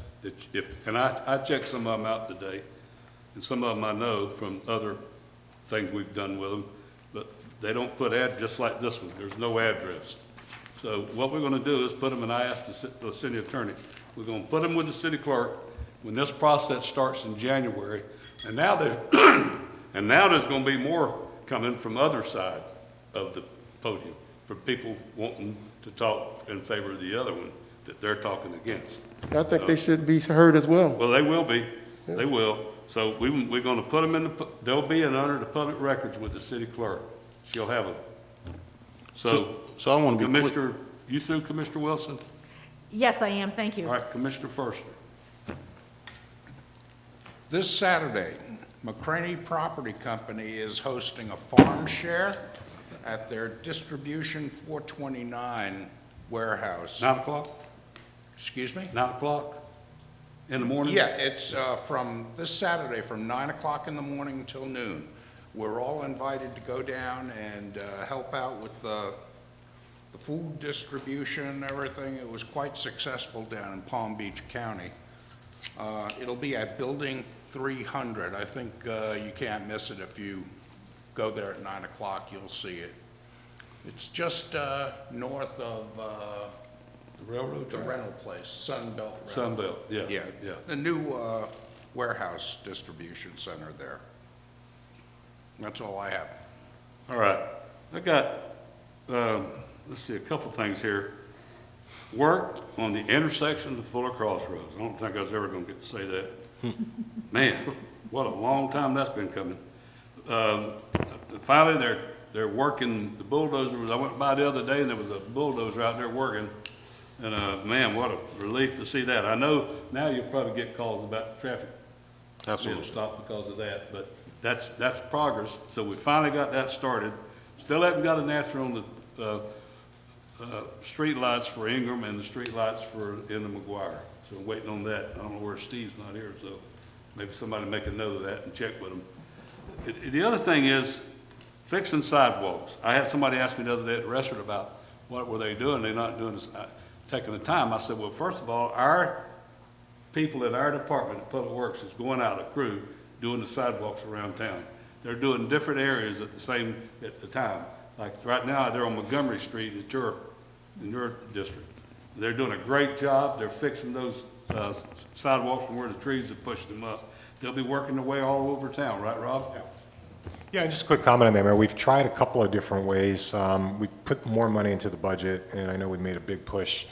And I checked some of them out today, and some of them I know from other things we've done with them, but they don't put just like this one, there's no address. So what we're gonna do is put them, and I asked the city attorney, we're gonna put them with the city clerk when this process starts in January. And now there's gonna be more coming from other side of the podium, for people wanting to talk in favor of the other one that they're talking against. I think they should be heard as well. Well, they will be, they will. So we're gonna put them they'll be under the public records with the city clerk. She'll have them. So I want to be clear. Commissioner, you through, Commissioner Wilson? Yes, I am, thank you. All right, Commissioner Forster. This Saturday, McCraney Property Company is hosting a farm share at their Distribution 429 warehouse. 9 o'clock? Excuse me? 9 o'clock in the morning? Yeah, it's from this Saturday from 9 o'clock in the morning until noon. We're all invited to go down and help out with the food distribution and everything. It was quite successful down in Palm Beach County. It'll be at Building 300. I think you can't miss it. If you go there at 9 o'clock, you'll see it. It's just north of The railroad the track? rental place, Sunbelt Rental. Sunbelt, yeah. Yeah, the new warehouse distribution center there. That's all I have. All right. I got, let's see, a couple things here. Work on the intersection of Fuller Crossroads. I don't think I was ever gonna get to say that. Man, what a long time that's been coming. Finally, they're working, the bulldozer, I went by the other day and there was a bulldozer out there working. And, man, what a relief to see that. I know now you'll probably get calls about traffic being stopped because of that, but that's progress. So we finally got that started. Still haven't got an answer on the, street lights for Ingram and the street lights for in the McGuire. So I'm waiting on that. I don't know where Steve's not here, so maybe somebody make a note of that and check with him. The other thing is fixing sidewalks. I had somebody ask me the other day at the restaurant about what were they doing? They're not doing this, taking the time. I said, well, first of all, our people in our department of Public Works is going out, a crew, doing the sidewalks around town. They're doing different areas at the time. Like right now, they're on Montgomery Street in your district. They're doing a great job. They're fixing those sidewalks from where the trees have pushed them up. They'll be working their way all over town, right, Rob? Yeah, and just a quick comment on that, Mayor. We've tried a couple of different ways. We put more money into the budget, and I know we made a big push,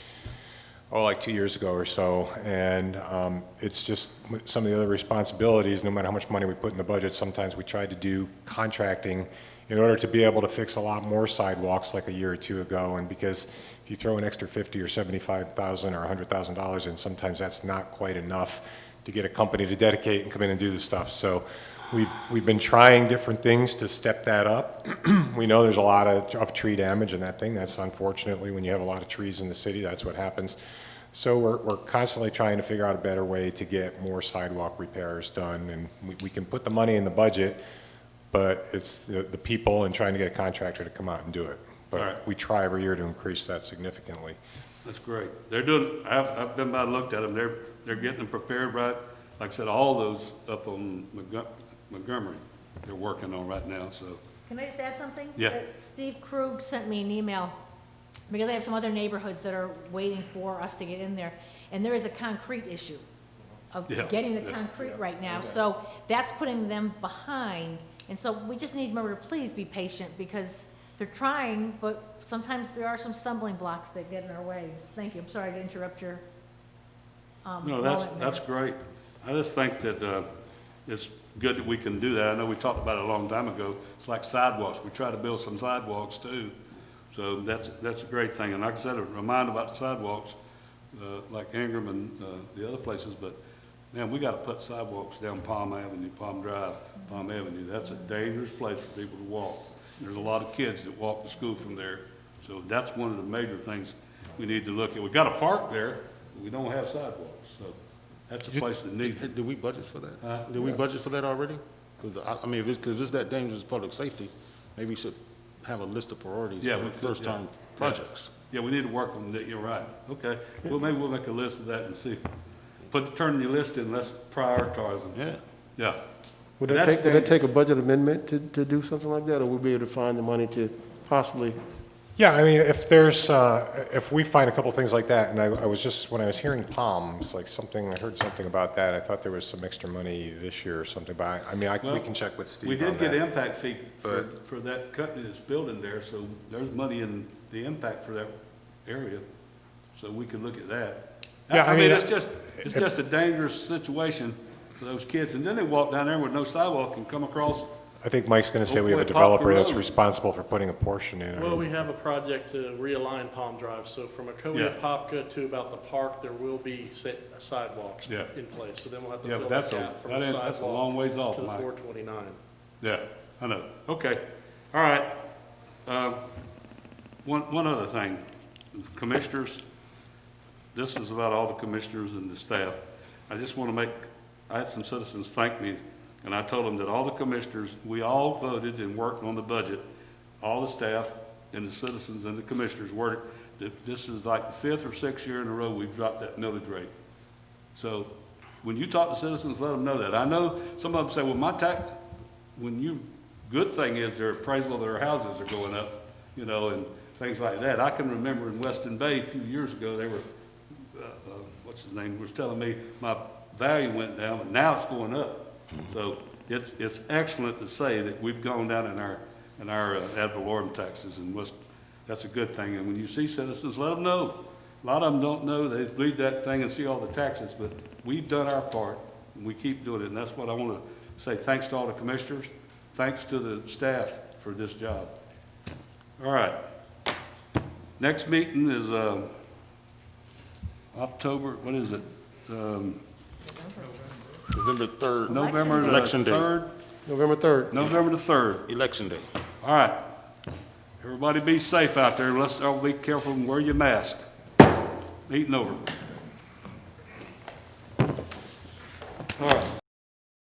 like 2 years ago or so, and it's just some of the other responsibilities, no matter how much money we put in the budget, sometimes we tried to do contracting in order to be able to fix a lot more sidewalks like a year or two ago, and because if you throw an extra $50,000 or $75,000 or $100,000 in, sometimes that's not quite enough to get a company to dedicate and come in and do the stuff. So we've been trying different things to step that up. We know there's a lot of tree damage and that thing. That's unfortunately, when you have a lot of trees in the city, that's what happens. So we're constantly trying to figure out a better way to get more sidewalk repairs done, and we can put the money in the budget, but it's the people and trying to get a contractor to come out and do it. But we try every year to increase that significantly. That's great. They're doing, I've been by and looked at them. They're getting them prepared right. Like I said, all those up on Montgomery, they're working on right now, so. Can I just add something? Yeah. Steve Krug sent me an email, because I have some other neighborhoods that are waiting for us to get in there, and there is a concrete issue of getting the concrete right now, so that's putting them behind, and so we just need remember to please be patient, because they're trying, but sometimes there are some stumbling blocks that get in our way. Thank you. I'm sorry to interrupt your No, that's great. I just think that it's good that we can do that. I know we talked about it a long time ago. It's like sidewalks. We try to build some sidewalks too. So that's a great thing. And like I said, a reminder about the sidewalks, like Ingram and the other places, but man, we got to put sidewalks down Palm Avenue, Palm Drive, Palm Avenue. That's a dangerous place for people to walk. There's a lot of kids that walk to school from there. So that's one of the major things we need to look at. We got a park there, but we don't have sidewalks. So that's a place that needs it. Did we budget for that? Did we budget for that already? Because, I mean, if it's that dangerous public safety, maybe we should have a list of priorities for first-time projects. Yeah, we need to work on that. You're right. Okay. Well, maybe we'll make a list of that and see. Turn your list in, let's prioritize them. Yeah. Yeah. Would that take a budget amendment to do something like that, or would we be able to find the money to possibly? Yeah, I mean, if we find a couple things like that, and I was just, when I was hearing Palms, like I heard something about that. I thought there was some extra money this year or something, but we can check with Steve on that. We did get impact fee for that company that's building there, so there's money in the impact for that area, so we could look at that. Yeah, I mean, it's just a dangerous situation for those kids, and then they walk down there with no sidewalk and come across. I think Mike's going to say we have a developer that's responsible for putting a portion in. Well, we have a project to realign Palm Drive, so from Ocoee to Popka to about the park, there will be sidewalks in place, so then we'll have to fill that gap from the that's a long ways off, sidewalk to the Mike. 429. Yeah, I know. Okay. All right. One other thing. Commissioners, this is about all the commissioners and the staff. I just want to I had some citizens thank me, and I told them that all the commissioners, we all voted and worked on the budget, all the staff and the citizens and the commissioners worked, that this is like the 5th or 6th year in a row we've dropped that millage rate. So when you talk to citizens, let them know that. I know some of them say, well, good thing is their appraisal of their houses are going up, and things like that. I can remember in Weston Bay a few years ago, they were, what's his name, was telling me my value went down, but now it's going up. So it's excellent to say that we've gone down in our ad valorem taxes, and that's a good thing. And when you see citizens, let them know. A lot of them don't know. They read that thing and see all the taxes, but we've done our part, and we keep doing it. And that's what I want to say. Thanks to all the commissioners. Thanks to the staff for this job. All right. Next meeting is, October, what is it? November 3rd, November the Election day. 3rd? November 3rd. November the 3rd. Election day. All right. Everybody be safe out there. Let's all be careful and wear your mask. Meeting over. All right.